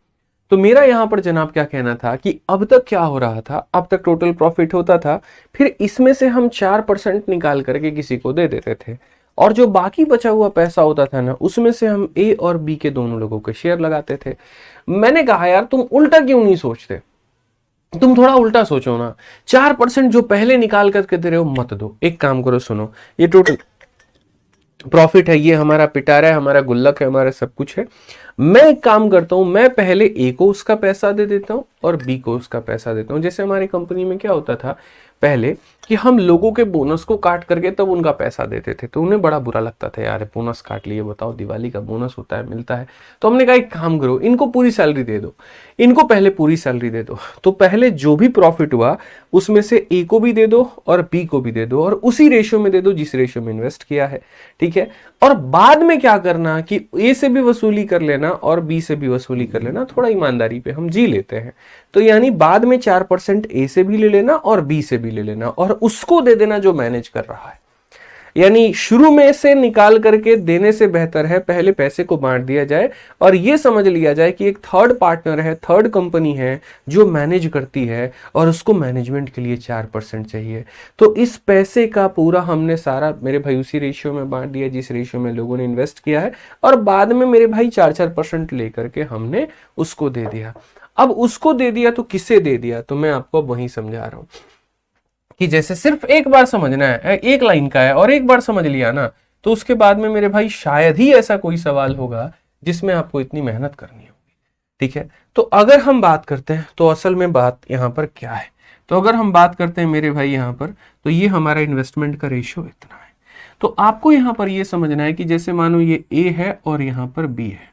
तो मेरा यहां पर जनाब क्या कहना था कि अब तक क्या हो रहा था, अब तक टोटल प्रॉफिट होता था, फिर इसमें से हम 4% निकाल करके किसी को दे देते थे, और जो बाकी बचा हुआ पैसा होता था ना उसमें से हम ए और बी के दोनों लोगों के शेयर लगाते थे। मैंने कहा यार तुम उल्टा क्यों नहीं सोचते, तुम थोड़ा उल्टा सोचो ना। 4% जो पहले निकाल करके दे रहे हो मत दो, एक काम करो, सुनो, ये टोटल प्रॉफिट है, ये हमारा पिटारा है, हमारा गुल्लक है, हमारा सब कुछ है। मैं एक काम करता हूं, मैं पहले ए को उसका पैसा दे देता हूं और बी को उसका पैसा देता हूं। जैसे हमारी कंपनी में क्या होता था पहले कि हम लोगों के बोनस को काट करके तब उनका पैसा देते थे, तो उन्हें बड़ा बुरा लगता था, यार बोनस काट लिए, बताओ दिवाली का बोनस होता है, मिलता है। तो हमने कहा एक काम करो, इनको पूरी सैलरी दे दो, इनको पहले पूरी सैलरी दे दो। तो पहले जो भी प्रॉफिट हुआ उसमें से ए को भी दे दो और बी को भी दे दो, और उसी रेशियो में दे दो जिस रेशियो में इन्वेस्ट किया है, ठीक है। और बाद में क्या करना कि ए से भी वसूली कर लेना और बी से भी वसूली कर लेना, थोड़ा ईमानदारी पे हम जी लेते हैं। तो यानी बाद में 4% ए से भी ले लेना और बी से भी ले लेना, और उसको दे देना जो मैनेज कर रहा है। यानी शुरू में से निकाल करके देने से बेहतर है पहले पैसे को बांट दिया जाए और ये समझ लिया जाए कि एक थर्ड पार्टनर है, थर्ड कंपनी है जो मैनेज करती है और उसको मैनेजमेंट के लिए 4% चाहिए। तो इस पैसे का पूरा हमने सारा मेरे भाई उसी रेशियो में बांट दिया जिस रेशियो में लोगों ने इन्वेस्ट किया है, और बाद में मेरे भाई 4% लेकर के हमने उसको दे दिया। अब उसको दे दिया तो किसे दे दिया, तो मैं आपको वही समझा रहा हूं कि जैसे सिर्फ एक बार समझना है, एक लाइन का है और एक बार समझ लिया ना, तो उसके बाद में मेरे भाई शायद ही ऐसा कोई सवाल होगा जिसमें आपको इतनी मेहनत करनी होगी, ठीक है। तो अगर हम बात करते हैं तो असल में बात यहां पर क्या है, तो अगर हम बात करते हैं मेरे भाई यहां पर, तो ये हमारा इन्वेस्टमेंट का रेशियो इतना है। तो आपको यहाँ पर ये समझना है कि जैसे मानो ये ए है और यहाँ पर बी है,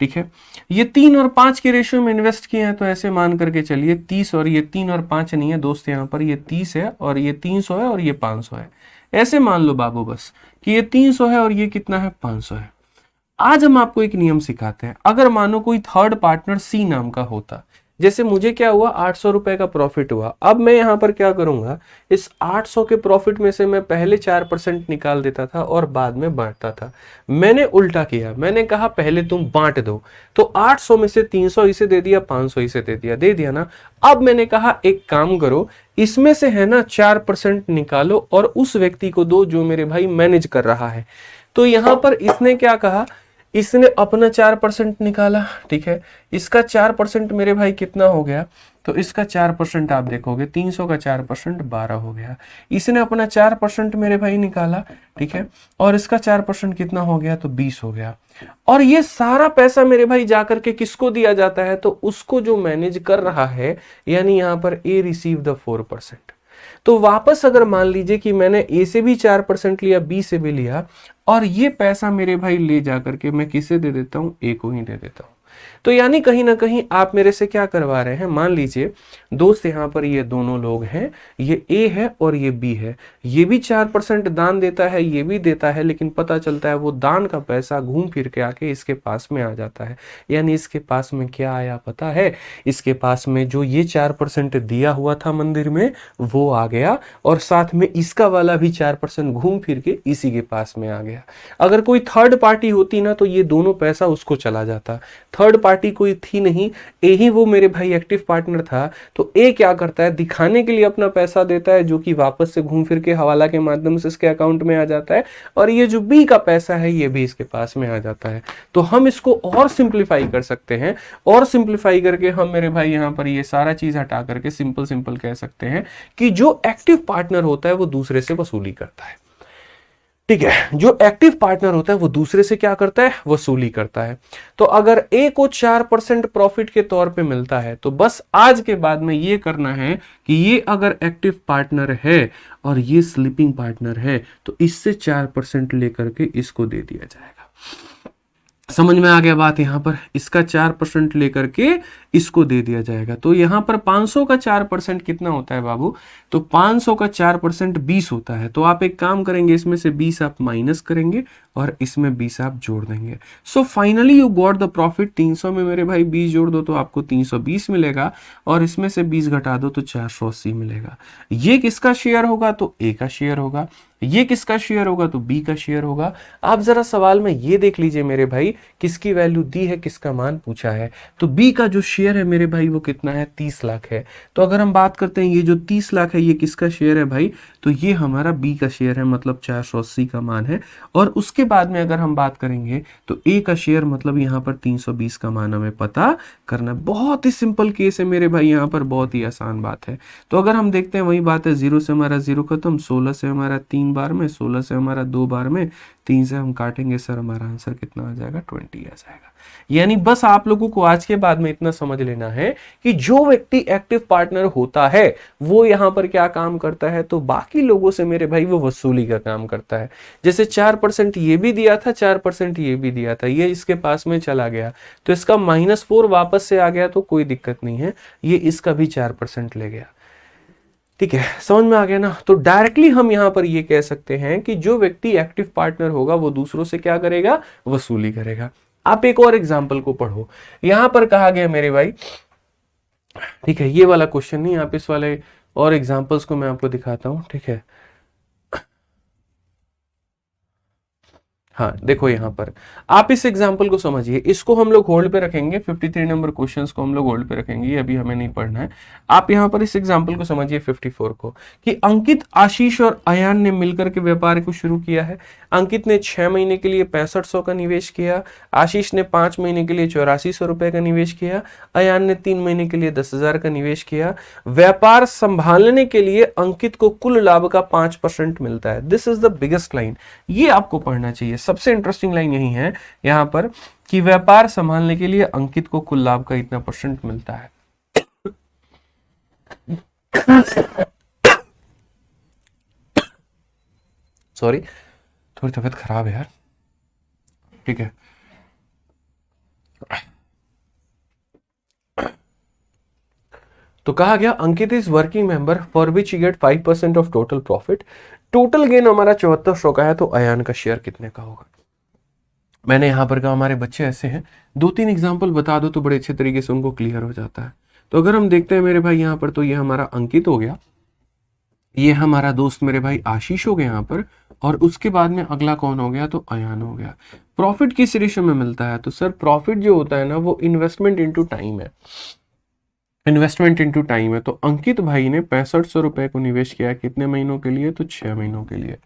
ठीक है, ये 3 और 5 के रेशियो में इन्वेस्ट किए हैं, तो ऐसे मान करके चलिए 30, और ये 3 और 5 नहीं है दोस्त, यहाँ पर ये 30 है और ये 300 है और ये 500 है। ऐसे मान लो बाबू बस कि ये 300 है और ये कितना है, 500 है। आज हम आपको एक नियम सिखाते हैं। अगर मानो कोई थर्ड पार्टनर सी नाम का होता, जैसे मुझे क्या हुआ, 800 रुपए का प्रॉफिट हुआ, अब मैं यहां पर क्या करूंगा, इस 800 के प्रॉफिट में से मैं पहले 4% निकाल देता था और बाद में बांटता था। मैंने उल्टा किया, मैंने कहा पहले तुम बांट दो, तो 800 में से 300 इसे दे दिया, 500 इसे दे दिया ना। अब मैंने कहा एक काम करो, इसमें से है ना 4% निकालो और उस व्यक्ति को दो जो मेरे भाई मैनेज कर रहा है। तो यहां पर इसने क्या कहा, इसने अपना 4% निकाला, ठीक है, इसका 4% मेरे भाई कितना हो गया, तो इसका 4% आप देखोगे 300 का 4% 12 हो गया। इसने अपना 4% मेरे भाई निकाला, ठीक है, और इसका 4% कितना हो गया, तो 20 हो गया। और ये सारा पैसा मेरे भाई जाकर के किसको दिया जाता है, तो उसको जो मैनेज कर रहा है, यानी यहां पर ए रिसीव द 4%। तो वापस अगर मान लीजिए कि मैंने ए से भी 4% लिया, बी से भी लिया, और ये पैसा मेरे भाई ले जाकर के मैं किसे दे देता हूं, ए को ही दे देता हूं। तो यानी कहीं ना कहीं आप मेरे से क्या करवा रहे हैं, मान लीजिए दोस्त यहां पर ये दोनों लोग हैं, ये ए है और ये बी है, ये भी 4% दान देता है, ये भी देता है, लेकिन पता चलता है वो दान का पैसा घूम फिर के आके इसके पास में आ जाता है। यानी इसके पास में क्या आया पता है, इसके पास में जो ये 4% दिया हुआ था मंदिर में वो आ गया, और साथ में इसका वाला भी 4% घूम फिर के इसी के पास में आ गया। अगर कोई थर्ड पार्टी होती ना, तो ये दोनों पैसा उसको चला जाता। थर्ड पार्टी कोई थी नहीं, ए ही वो मेरे भाई एक्टिव पार्टनर था। तो ए क्या करता है, दिखाने के लिए अपना पैसा देता है, जो कि वापस से घूम फिर के हवाला के माध्यम से इसके अकाउंट में आ जाता है, और ये जो बी का पैसा है ये भी इसके पास में आ जाता है। तो हम इसको और सिंप्लीफाई कर सकते हैं, और सिंप्लीफाई करके हम मेरे भाई यहां पर ये सारा चीज हटा करके सिंपल सिंपल कह सकते हैं कि जो एक्टिव पार्टनर होता है वो दूसरे से वसूली करता है, ठीक है, जो एक्टिव पार्टनर होता है वो दूसरे से क्या करता है, वसूली करता है। तो अगर ए को 4% प्रॉफिट के तौर पे मिलता है, तो बस आज के बाद में ये करना है कि ये अगर एक्टिव पार्टनर है और ये स्लीपिंग पार्टनर है, तो इससे 4% लेकर के इसको दे दिया जाएगा। समझ में आ गया बात, यहां पर इसका 4% लेकर के इसको दे दिया जाएगा। तो यहां पर 500 का 4% कितना होता है बाबू, तो 500 का 4% 20 होता है। तो आप एक काम करेंगे, इसमें से 20 आप माइनस करेंगे और इसमें 20 आप जोड़ देंगे। So finally you got the profit. 300 में मेरे भाई 20 जोड़ दो तो आपको 320 मिलेगा, और इसमें से 20 घटा दो तो 480 मिलेगा। ये किसका शेयर होगा, तो ए का शेयर होगा। ये किसका शेयर होगा, तो बी का शेयर होगा। आप जरा सवाल में ये देख लीजिए मेरे भाई, किसकी वैल्यू दी है, किसका मान पूछा है। तो बी का जो शेयर है मेरे भाई वो कितना है, 30 लाख है। तो अगर हम बात करते हैं ये जो 30 लाख है ये किसका शेयर है भाई, तो ये हमारा बी का शेयर है, मतलब 480 का मान है। और उसके बाद में अगर हम बात करेंगे तो ए का शेयर, मतलब यहाँ पर 320 का मान हमें पता करना। बहुत ही सिंपल केस है मेरे भाई, यहाँ पर बहुत ही आसान बात है। तो अगर हम देखते हैं वही बात है, 0 से हमारा 0 खत्म, 16 से हमारा 3 बार में, 16 से हमारा 2 बार में, 3 से हम काटेंगे सर, हमारा आंसर कितना आ जाएगा, 20 आ जाएगा। यानी बस आप लोगों को आज के बाद में इतना समझ लेना है कि जो व्यक्ति एक्टिव पार्टनर होता है वो यहां पर क्या काम करता है, तो बाकी लोगों से मेरे भाई वो वसूली का काम करता है। जैसे 4% ये भी दिया था, 4% ये भी दिया था, ये इसके पास में चला गया, तो इसका -4 वापस से आ गया, तो कोई दिक्कत नहीं है, ये इसका भी 4% ले गया। ठीक है, समझ में आ गया ना। तो डायरेक्टली हम यहां पर ये कह सकते हैं कि जो व्यक्ति एक्टिव पार्टनर होगा वो दूसरों से क्या करेगा, वसूली करेगा। आप एक और एग्जाम्पल को पढ़ो, यहां पर कहा गया मेरे भाई, ठीक है, ये वाला क्वेश्चन नहीं, आप इस वाले और एग्जाम्पल्स को मैं आपको दिखाता हूं, ठीक है। हाँ देखो यहाँ पर आप इस एग्जाम्पल को समझिए, इसको हम लोग होल्ड पे रखेंगे, 53 नंबर क्वेश्चंस को हम लोग होल्ड पे रखेंगे, ये अभी हमें नहीं पढ़ना है। आप यहाँ पर इस एग्जाम्पल को समझिए 54 को, कि अंकित, आशीष और अयान ने मिलकर के व्यापार को शुरू किया है। अंकित ने 6 महीने के लिए 6500 का निवेश किया, आशीष ने 5 महीने के लिए 8400 रुपए का निवेश किया, अयान ने 3 महीने के लिए 10,000 का निवेश किया। व्यापार संभालने के लिए अंकित को कुल लाभ का 5% मिलता है। This is the biggest line, ये आपको पढ़ना चाहिए। सबसे इंटरेस्टिंग लाइन यही है यहां पर, कि व्यापार संभालने के लिए अंकित को कुल लाभ का इतना % मिलता है। सॉरी, थोड़ी तबीयत खराब है यार, ठीक है। तो कहा गया Ankit is working member for which you get 5% of total profit. Total gain हमारा 7400 का है, तो अयान का शेयर कितने का होगा। मैंने यहां पर कहा हमारे बच्चे ऐसे हैं, 2-3 एग्जाम्पल बता दो तो बड़े अच्छे तरीके से उनको क्लियर हो जाता है। तो अगर हम देखते हैं मेरे भाई यहाँ पर, तो ये हमारा अंकित हो गया, ये हमारा दोस्त मेरे भाई आशीष हो गया यहाँ पर, और उसके बाद में अगला कौन हो गया, तो अयान हो गया। प्रॉफिट किस रेशियो में मिलता है, तो सर प्रॉफिट जो होता है ना वो इन्वेस्टमेंट इनटू टाइम है, इन्वेस्टमेंट इनटू टाइम है। तो अंकित भाई ने 6500 रुपए को निवेश किया, कितने महीनों के लिए, तो 6 महीनों के लिए,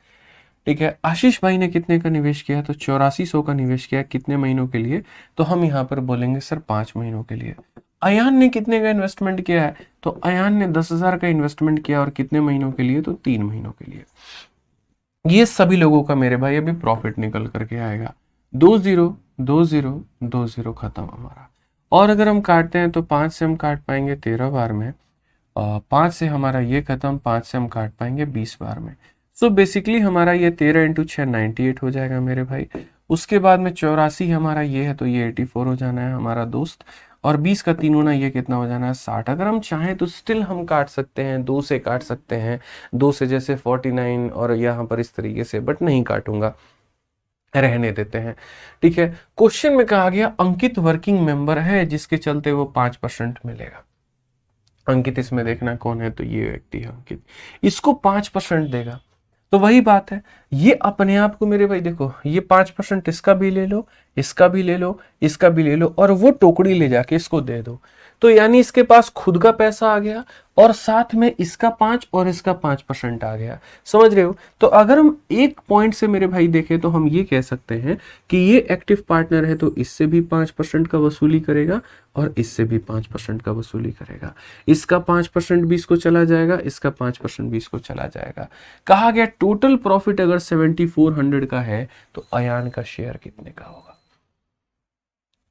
ठीक है। आशीष भाई ने कितने का निवेश किया, तो 8400 का निवेश किया, कितने महीनों के लिए, तो हम यहाँ पर बोलेंगे सर 5 महीनों के लिए। अयान ने कितने का इन्वेस्टमेंट किया है, तो अयान ने 10,000 का इन्वेस्टमेंट किया, और कितने महीनों के लिए, तो 3 महीनों के लिए। ये सभी लोगों का मेरे भाई अभी प्रॉफिट निकल करके आएगा। 2-0 2-0 2-0 खत्म हमारा। और अगर हम काटते हैं तो 5 से हम काट पाएंगे 13 बार में, 5 से हमारा ये खत्म, 5 से हम काट पाएंगे 20 बार में। सो बेसिकली हमारा ये 13 इंटू 6 98 हो जाएगा मेरे भाई। उसके बाद में 84 हमारा ये है, तो ये 84 हो जाना है हमारा दोस्त, और 20 का 3 गुना ये कितना हो जाना है 60। अगर हम चाहें तो स्टिल हम काट सकते हैं, 2 से काट सकते हैं, 2 से जैसे 49 और यहाँ पर इस तरीके से, बट नहीं काटूंगा, रहने देते हैं, ठीक है। क्वेश्चन में कहा गया अंकित वर्किंग मेंबर है जिसके चलते वो 5% मिलेगा। अंकित इसमें देखना कौन है, तो ये व्यक्ति है अंकित, इसको 5% देगा। तो वही बात है, ये अपने आप को मेरे भाई देखो, ये 5% इसका भी ले लो, इसका भी ले लो, इसका भी ले लो, और वो टोकरी ले जाके इसको दे दो। तो यानी इसके पास खुद का पैसा आ गया, और साथ में इसका 5 और इसका 5% आ गया। समझ रहे हो। तो अगर हम एक पॉइंट से मेरे भाई देखें तो हम ये कह सकते हैं कि ये एक्टिव पार्टनर है, तो इससे भी 5% का वसूली करेगा, और इससे भी 5% का वसूली करेगा। इसका 5% भी इसको चला जाएगा, इसका 5% भी इसको चला जाएगा। कहा गया टोटल प्रॉफिट अगर 7400 का है, तो अयान का शेयर कितने का होगा।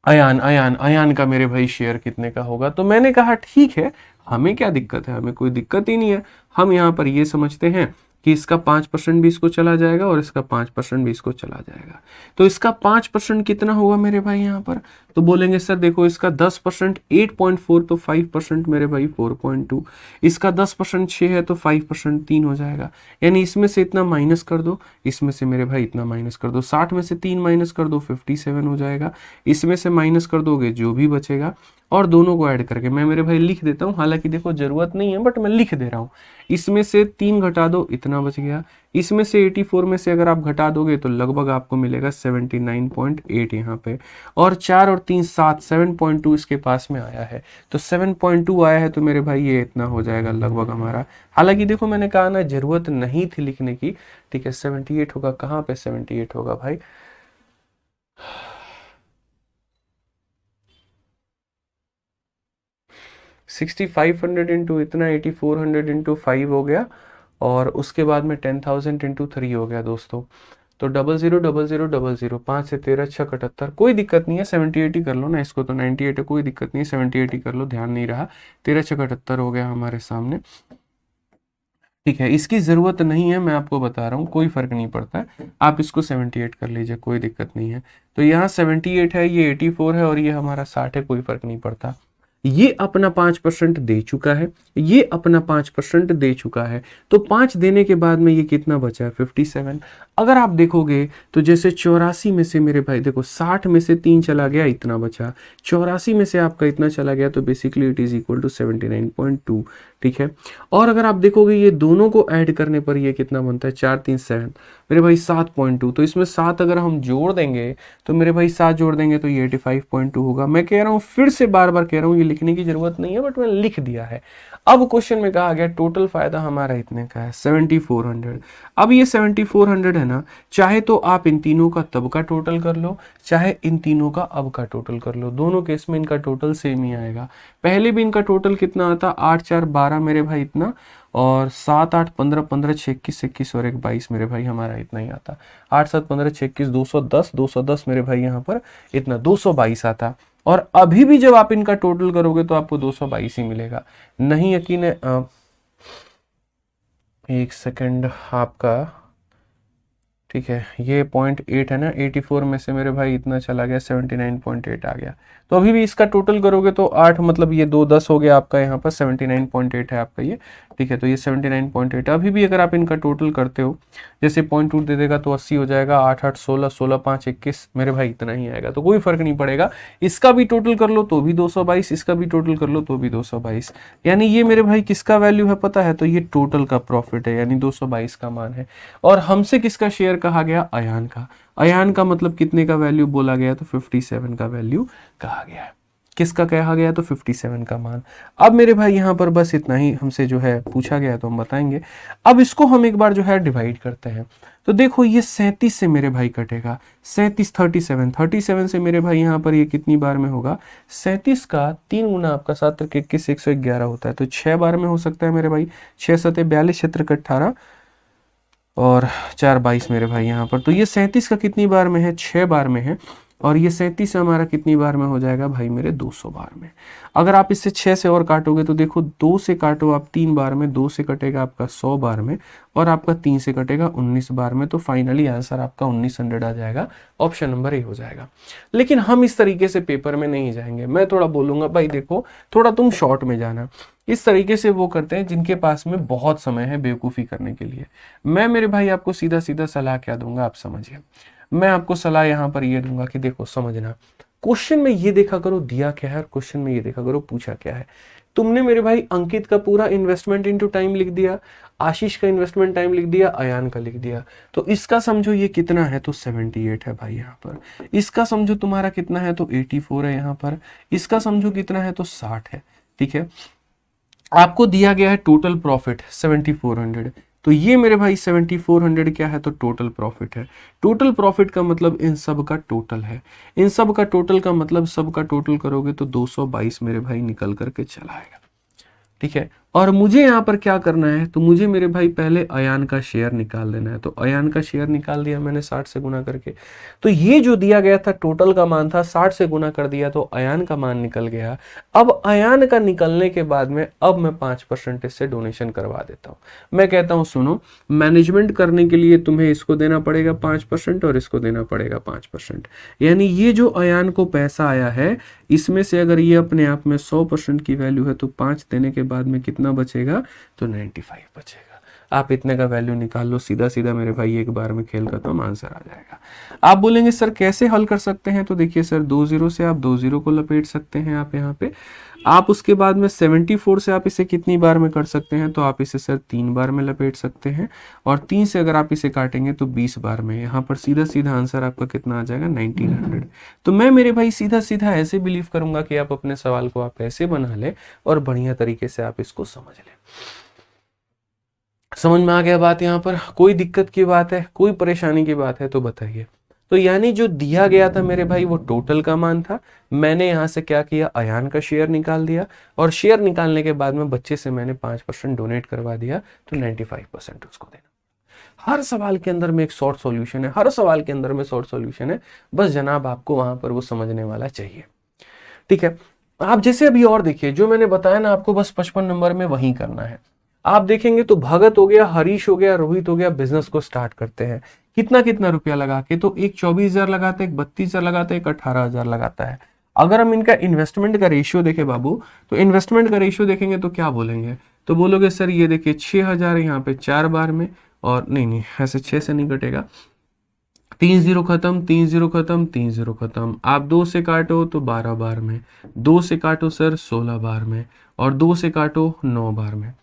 अयान अयान अयान का मेरे भाई शेयर कितने का होगा। तो मैंने कहा ठीक है, हमें क्या दिक्कत है, हमें कोई दिक्कत ही नहीं है। हम यहाँ पर ये समझते हैं कि इसका 5% भी इसको चला जाएगा, और इसका 5% भी इसको चला जाएगा। तो इसका 5% कितना होगा मेरे भाई यहाँ पर, तो बोलेंगे सर देखो इसका 10% 8.4, तो 5% मेरे भाई 4.2, इसका 10% 6 है, तो 5% 3 हो जाएगा। यानी इसमें से इतना माइनस कर दो, इसमें से मेरे भाई इतना माइनस कर दो, 60 में से 3 माइनस कर दो 57 हो जाएगा। इसमें से माइनस कर दोगे जो भी बचेगा, और दोनों को ऐड करके मैं मेरे भाई लिख देता हूँ, हालांकि देखो जरूरत नहीं है बट मैं लिख दे रहा हूँ। इसमें से 3 घटा दो, इतना बच गया। इसमें से 84 में से अगर आप घटा दोगे तो लगभग आपको मिलेगा 79.8 यहाँ पे, और 4 और 3 7, 7.2 इसके पास में आया है। तो 7.2 आया है, तो मेरे भाई ये इतना हो जाएगा लगभग हमारा। हालांकि देखो मैंने कहा ना जरूरत नहीं थी लिखने की, ठीक है। 78 होगा, कहाँ पे 78 होगा भाई, 6500 इंटू इतना 8400 इंटू 5 हो गया, और उसके बाद में 10,000 इंटू 3 हो गया दोस्तों। तो 000000, 5 से 13 6 78, कोई दिक्कत नहीं है, 78 ही कर लो ना इसको, तो 98 है, कोई दिक्कत नहीं है, 78 ही कर लो, ध्यान नहीं रहा। 13 6 78 हो गया हमारे सामने, ठीक है। इसकी ज़रूरत नहीं है, मैं आपको बता रहा हूँ, कोई फ़र्क नहीं पड़ता है, आप इसको 78 कर लीजिए, कोई दिक्कत नहीं है। तो यहाँ 78 है, ये 84 है, और ये हमारा 60 है, कोई फ़र्क नहीं पड़ता। ये अपना 5% दे चुका है, ये अपना 5% दे चुका है, तो 5 देने के बाद में ये कितना बचा है 57। अगर आप देखोगे तो जैसे 84 में से मेरे भाई देखो 60 में से 3 चला गया, इतना बचा, 84 में से आपका इतना चला गया, तो basically it is equal to 79.2, ठीक है। और अगर आप देखोगे ये दोनों को ऐड करने पर ये कितना बनता है, 4 3 7 मेरे भाई 7.2, तो इसमें 7 अगर हम जोड़ देंगे तो मेरे भाई 7 जोड़ देंगे तो ये 85.2 होगा। मैं कह रहा हूँ, फिर से बार बार कह रहा हूँ, ये लिखने की जरूरत नहीं है बट मैंने लिख दिया है। अब क्वेश्चन में कहा गया टोटल फायदा हमारा इतने का है 7400। अब ये 7400 है ना, चाहे तो आप इन तीनों का तब का टोटल कर लो, चाहे इन तीनों का अब का टोटल कर लो, दोनों केस में इनका टोटल सेम ही आएगा। पहले भी इनका टोटल कितना आता, 8 4 12 मेरे भाई इतना, और 7 8 15 15 6 21 21 और 1 22 मेरे भाई हमारा इतना ही आता। 8 7 15 6 21 210 मेरे भाई यहाँ पर इतना 222 आता। और अभी भी जब आप इनका टोटल करोगे तो आपको 222 ही मिलेगा। नहीं यकीन है, एक सेकंड आपका, ठीक है, ये 0.8 है ना, 84 में से मेरे भाई इतना चला गया, 79.8 आ गया। तो अभी भी इसका टोटल करोगे तो 8, मतलब ये 2 10 हो गया आपका, यहाँ पर 79.8 है आपका ये। ठीक है, तो ये 79.8। अभी भी अगर आप इनका टोटल करते हो, जैसे 0.2 दे देगा तो 80 हो जाएगा, 8 8 16, 16 5 21, मेरे भाई इतना ही आएगा, तो कोई फर्क नहीं पड़ेगा। इसका भी टोटल कर लो तो भी 222, इसका भी टोटल कर लो तो भी 222। यानी ये मेरे भाई किसका वैल्यू है पता है, तो ये टोटल का प्रॉफिट है, यानी 222 का मान है। और हमसे किसका शेयर कहा गया, अयान का। अयान का मतलब कितने का वैल्यू बोला गया, तो 57 का वैल्यू कहा गया है। किसका कहा गया, तो 57 का मान। अब मेरे भाई यहाँ पर बस इतना ही हमसे जो है पूछा गया, तो हम बताएंगे। अब इसको हम एक बार जो है डिवाइड करते हैं। तो देखो ये 37 से मेरे भाई कटेगा, 37 37 से मेरे भाई यहाँ पर ये कितनी बार में होगा, 37 का 3 गुना आपका 7 तक 21 111 होता है, तो 6 बार में हो सकता है मेरे भाई। 6 सते 42, 6 18 और 4 22 मेरे भाई यहाँ पर। तो ये 37 का कितनी बार में है, 6 बार में है। और ये 37 हमारा कितनी बार में हो जाएगा भाई मेरे, 200 बार में। अगर आप इससे 6 से और काटोगे तो देखो 2 से काटो आप 3 बार में, 2 से कटेगा आपका 100 बार में, और आपका 3 से कटेगा 19 बार में। तो फाइनली आंसर आपका 1900 आ जाएगा, ऑप्शन नंबर ए हो जाएगा। लेकिन हम इस तरीके से पेपर में नहीं जाएंगे, मैं थोड़ा बोलूंगा भाई देखो थोड़ा तुम शॉर्ट में जाना। इस तरीके से वो करते हैं जिनके पास में बहुत समय है बेवकूफ़ी करने के लिए। मैं मेरे भाई आपको सीधा सीधा सलाह क्या दूंगा, आप समझिए। मैं आपको सलाह यहाँ पर ये दूंगा कि देखो समझना, क्वेश्चन में ये देखा करो दिया क्या है, और क्वेश्चन में ये देखा करो पूछा क्या है। तुमने मेरे भाई अंकित का पूरा इन्वेस्टमेंट इनटू टाइम लिख दिया, आशीष का इन्वेस्टमेंट टाइम लिख दिया, अयान का लिख दिया। तो इसका समझो ये कितना है, तो 78 है भाई यहाँ पर। इसका समझो तुम्हारा कितना है, तो 84 है यहाँ पर। इसका समझो कितना है, तो 60 है। ठीक है, आपको दिया गया है टोटल प्रॉफिट 7400। तो ये मेरे भाई 7400 क्या है, तो टोटल प्रॉफिट है। टोटल प्रॉफिट का मतलब इन सब का टोटल है। इन सब का टोटल का मतलब सब का टोटल करोगे तो 222 मेरे भाई निकल करके चला आएगा। ठीक है, और मुझे यहाँ पर क्या करना है, तो मुझे मेरे भाई पहले अयान का शेयर निकाल देना है। तो अयान का शेयर निकाल दिया मैंने 60 से गुना करके। तो ये जो दिया गया था टोटल का मान था, 60 से गुना कर दिया तो अयान का मान निकल गया। अब अयान का निकलने के बाद में अब मैं 5% इससे डोनेशन करवा देता हूँ। मैं कहता हूँ सुनो, मैनेजमेंट करने के लिए तुम्हें इसको देना पड़ेगा 5% और इसको देना पड़ेगा 5%। यानी ये जो अयान को पैसा आया है, इसमें से अगर ये अपने आप में 100% की वैल्यू है तो 5 देने के बाद में कितना बचेगा, तो 95 बचेगा। आप इतने का वैल्यू निकाल लो, सीधा सीधा मेरे भाई एक बार में खेल खत्म, आंसर आ जाएगा। आप बोलेंगे सर कैसे हल कर सकते हैं, तो देखिए सर 2 0 से आप 2 0 को लपेट सकते हैं आप यहाँ पे। आप उसके बाद में 74 से आप इसे कितनी बार में कर सकते हैं, तो आप इसे सर 3 बार में लपेट सकते हैं। और 3 से अगर आप इसे काटेंगे तो 20 बार में। यहाँ पर सीधा सीधा आंसर आपका कितना आ जाएगा, 1900। तो मैं मेरे भाई सीधा सीधा ऐसे बिलीव करूंगा कि आप अपने सवाल को आप ऐसे बना लें और बढ़िया तरीके से आप इसको समझ लें। समझ में आ गया बात, यहाँ पर कोई दिक्कत की बात है, कोई परेशानी की बात है तो बताइए। तो यानी जो दिया गया था मेरे भाई वो टोटल का मान था। मैंने यहां से क्या किया, अयान का शेयर निकाल दिया, और शेयर निकालने के बाद में बच्चे से मैंने 5% डोनेट करवा दिया, तो 95% उसको देना। हर सवाल के अंदर में एक शॉर्ट सॉल्यूशन है, हर सवाल के अंदर में शॉर्ट सॉल्यूशन है, बस जनाब आपको वहां पर वो समझने वाला चाहिए। ठीक है, आप जैसे अभी और देखिए, जो मैंने बताया ना आपको, बस 55 नंबर में वही करना है। आप देखेंगे तो भगत हो गया, हरीश हो गया, रोहित हो गया, बिजनेस को स्टार्ट करते हैं। कितना कितना रुपया लगा के, तो एक 24,000 लगाता है, एक 32,000 लगाता है, एक 18,000 लगाता है। अगर हम इनका इन्वेस्टमेंट का रेशियो देखें बाबू, तो इन्वेस्टमेंट का रेशियो देखेंगे तो क्या बोलेंगे, तो बोलोगे सर ये देखिए 6,000 यहाँ पे 4 बार में, और नहीं ऐसे 6 से नहीं कटेगा, 3 0 खत्म, 3 0 खत्म, 3 0 खत्म। आप 2 से काटो तो 12 बार में, 2 से काटो सर 16 बार में, और 2 से काटो 9 बार में।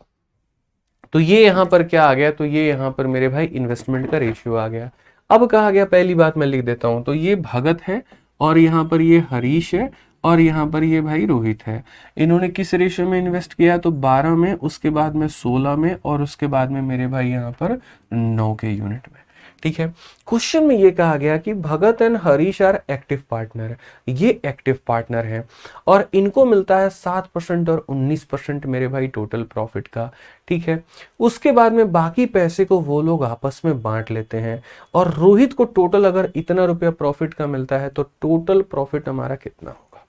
तो ये यहां पर क्या आ गया, तो ये यहां पर मेरे भाई इन्वेस्टमेंट का रेशियो आ गया। अब कहा गया, पहली बात मैं लिख देता हूं, तो ये भगत है, और यहां पर ये हरीश है, और यहां पर ये भाई रोहित है। इन्होंने किस रेशियो में इन्वेस्ट किया, तो 12 में, उसके बाद में 16 में, और उसके बाद में मेरे भाई यहां पर 9 के यूनिट में। ठीक है, क्वेश्चन में ये कहा गया कि Bhagat and Harish are active partner, ये एक्टिव पार्टनर है, और इनको मिलता है 7% और 19% मेरे भाई टोटल प्रॉफिट का। ठीक है, उसके बाद में बाकी पैसे को वो लोग आपस में बांट लेते हैं, और रोहित को टोटल अगर इतना रुपया प्रॉफिट का मिलता है तो टोटल प्रॉफिट हमारा कितना होगा।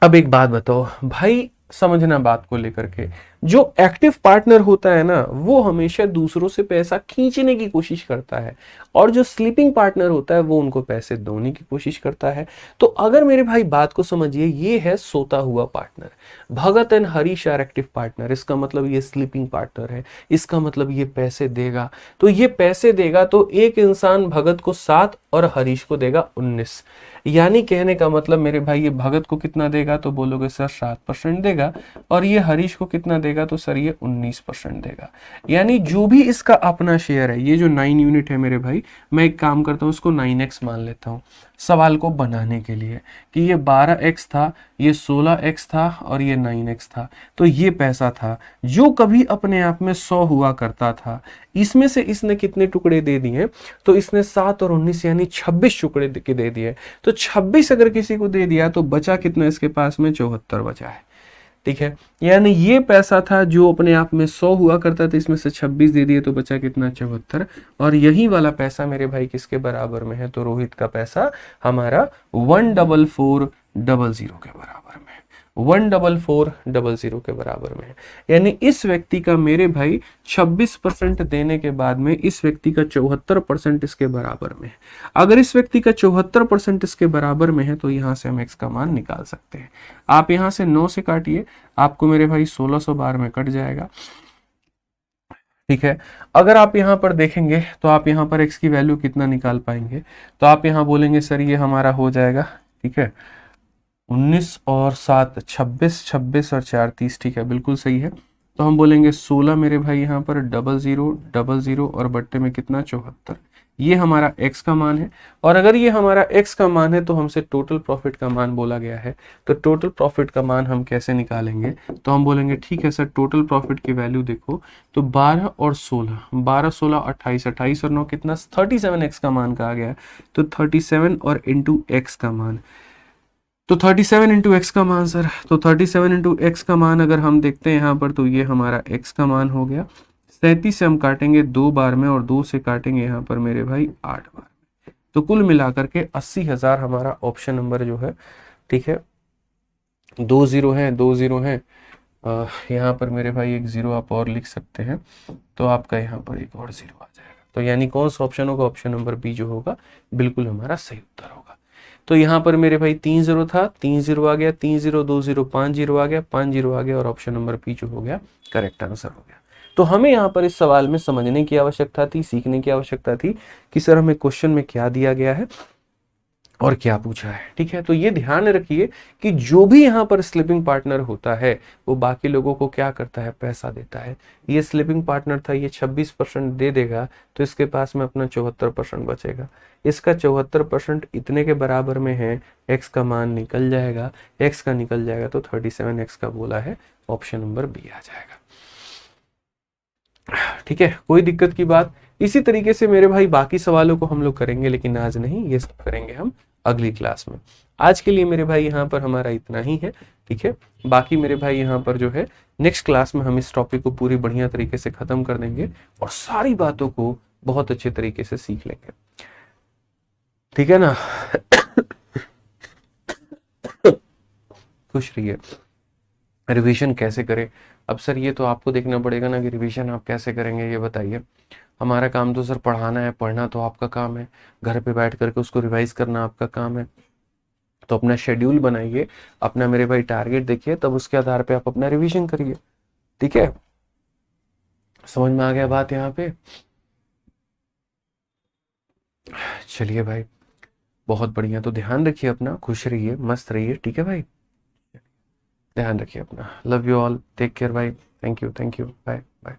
अब एक बात बताओ भाई, समझना बात को लेकर के, जो एक्टिव पार्टनर होता है ना वो हमेशा दूसरों से पैसा खींचने की कोशिश करता है, और जो स्लीपिंग पार्टनर होता है वो उनको पैसे देने की कोशिश करता है। तो अगर मेरे भाई बात को समझिए, ये है सोता हुआ partner. Bhagat and Harish are active partner, इसका मतलब ये स्लीपिंग पार्टनर है, इसका मतलब ये पैसे देगा। तो ये पैसे देगा तो एक इंसान भगत को 7 और हरीश को देगा 19। यानी कहने का मतलब मेरे भाई ये भगत को कितना देगा, तो बोलोगे सर 7% देगा, और ये हरीश को कितना देगा, तो सर ये 19% देगा। यानी जो भी इसका अपना शेयर है, ये जो 9 यूनिट है मेरे भाई, मैं एक काम करता हूँ इसको 9x मान लेता हूँ सवाल को बनाने के लिए, कि ये 12x था, ये 16x था और ये 9x था। तो ये पैसा था जो कभी अपने आप में 100 हुआ करता था। इसमें से इसने कितने टुकड़े दे दिए, तो इसने 7 और 19 यानी 26 टुकड़े के दे दिए। तो 26 अगर किसी को दे दिया तो बचा कितना इसके पास में, 74 बचा है। ठीक है, यानी ये पैसा था जो अपने आप में 100 हुआ करता था, इसमें से 26 दे दिए तो बचा कितना, 74। और यही वाला पैसा मेरे भाई किसके बराबर में है, तो रोहित का पैसा हमारा 14400 के बराबर में, 14400 के बराबर में है। यानी इस व्यक्ति का मेरे भाई 26% देने के बाद में इस व्यक्ति का 74% इसके बराबर में है। अगर इस व्यक्ति का 74% इसके बराबर में है तो यहां से हम x का मान निकाल सकते हैं। आप यहां से 9 से काटिए, आपको मेरे भाई 1612 में कट जाएगा। ठीक है, अगर आप यहाँ पर देखेंगे तो आप यहाँ पर x की वैल्यू कितना निकाल पाएंगे, तो आप यहाँ बोलेंगे सर ये हमारा हो जाएगा, ठीक है, 19 और 7 26, 26 और 4 30। ठीक है, बिल्कुल सही है। तो हम बोलेंगे 16 मेरे भाई यहाँ पर 0000 और बट्टे में कितना, 74। ये हमारा x का मान है। और अगर ये हमारा x का मान है तो हमसे टोटल प्रॉफिट का मान बोला गया है। तो टोटल प्रॉफिट का मान हम कैसे निकालेंगे, तो हम बोलेंगे ठीक है सर, टोटल प्रॉफिट की वैल्यू देखो तो 12 और 16, 12 16 28, 28 और 9 कितना, 37x का मान कहा गया है। तो 37 और इंटू एक्स का मान, तो 37 इंटू एक्स का मान सर, तो 37 इंटू एक्स का मान अगर हम देखते हैं यहाँ पर तो ये हमारा एक्स का मान हो गया। 37 से हम काटेंगे 2 बार में और 2 से काटेंगे यहाँ पर मेरे भाई 8 बार में। तो कुल मिलाकर के 80,000 हमारा ऑप्शन नंबर जो है। ठीक है, 2 जीरो है, 2 जीरो है, यहाँ पर मेरे भाई एक जीरो आप और लिख सकते हैं, तो आपका यहाँ पर एक और जीरो आ जाएगा। तो यानी कौन सा ऑप्शन होगा, ऑप्शन नंबर बी जो होगा बिल्कुल हमारा सही उत्तर होगा। तो यहाँ पर मेरे भाई 3 जीरो था, 3 जीरो आ गया, 3 जीरो 2 जीरो 5 जीरो आ गया, 5 जीरो आ गया, और ऑप्शन नंबर बी जो हो गया करेक्ट आंसर हो गया। तो हमें यहाँ पर इस सवाल में समझने की आवश्यकता थी, सीखने की आवश्यकता थी कि सर हमें क्वेश्चन में क्या दिया गया है और क्या पूछा है। ठीक है, तो ये ध्यान रखिए कि जो भी यहाँ पर स्लीपिंग पार्टनर होता है वो बाकी लोगों को क्या करता है, पैसा देता है। ये स्लीपिंग पार्टनर था, ये 26% दे देगा तो इसके पास में अपना 74% बचेगा। इसका 74% इतने के बराबर में है, एक्स का मान निकल जाएगा, एक्स का निकल जाएगा तो 37x का बोला है, ऑप्शन नंबर बी आ जाएगा। ठीक है, कोई दिक्कत की बात। इसी तरीके से मेरे भाई बाकी सवालों को हम लोग करेंगे, लेकिन आज नहीं, ये सब करेंगे हम अगली क्लास में। आज के लिए मेरे भाई यहाँ पर हमारा इतना ही है। ठीक है, बाकी मेरे भाई यहाँ पर जो है नेक्स्ट क्लास में हम इस टॉपिक को पूरी बढ़िया तरीके से खत्म कर देंगे और सारी बातों को बहुत अच्छे तरीके से सीख लेंगे। ठीक है ना। खुश रहिए। रिवीजन कैसे करें, अब सर ये तो आपको देखना पड़ेगा ना कि रिवीजन आप कैसे करेंगे, ये बताइए। हमारा काम तो सर पढ़ाना है, पढ़ना तो आपका काम है, घर पे बैठ करके उसको रिवाइज करना आपका काम है। तो अपना शेड्यूल बनाइए, अपना मेरे भाई टारगेट देखिए, तब उसके आधार पे आप अपना रिवीजन करिए। ठीक है, समझ में आ गया बात यहाँ पे। चलिए भाई, बहुत बढ़िया। तो ध्यान रखिए अपना, खुश रहिए, मस्त रहिए। ठीक है भाई, ध्यान रखिए अपना। Love you all, take care भाई। Thank you, bye bye.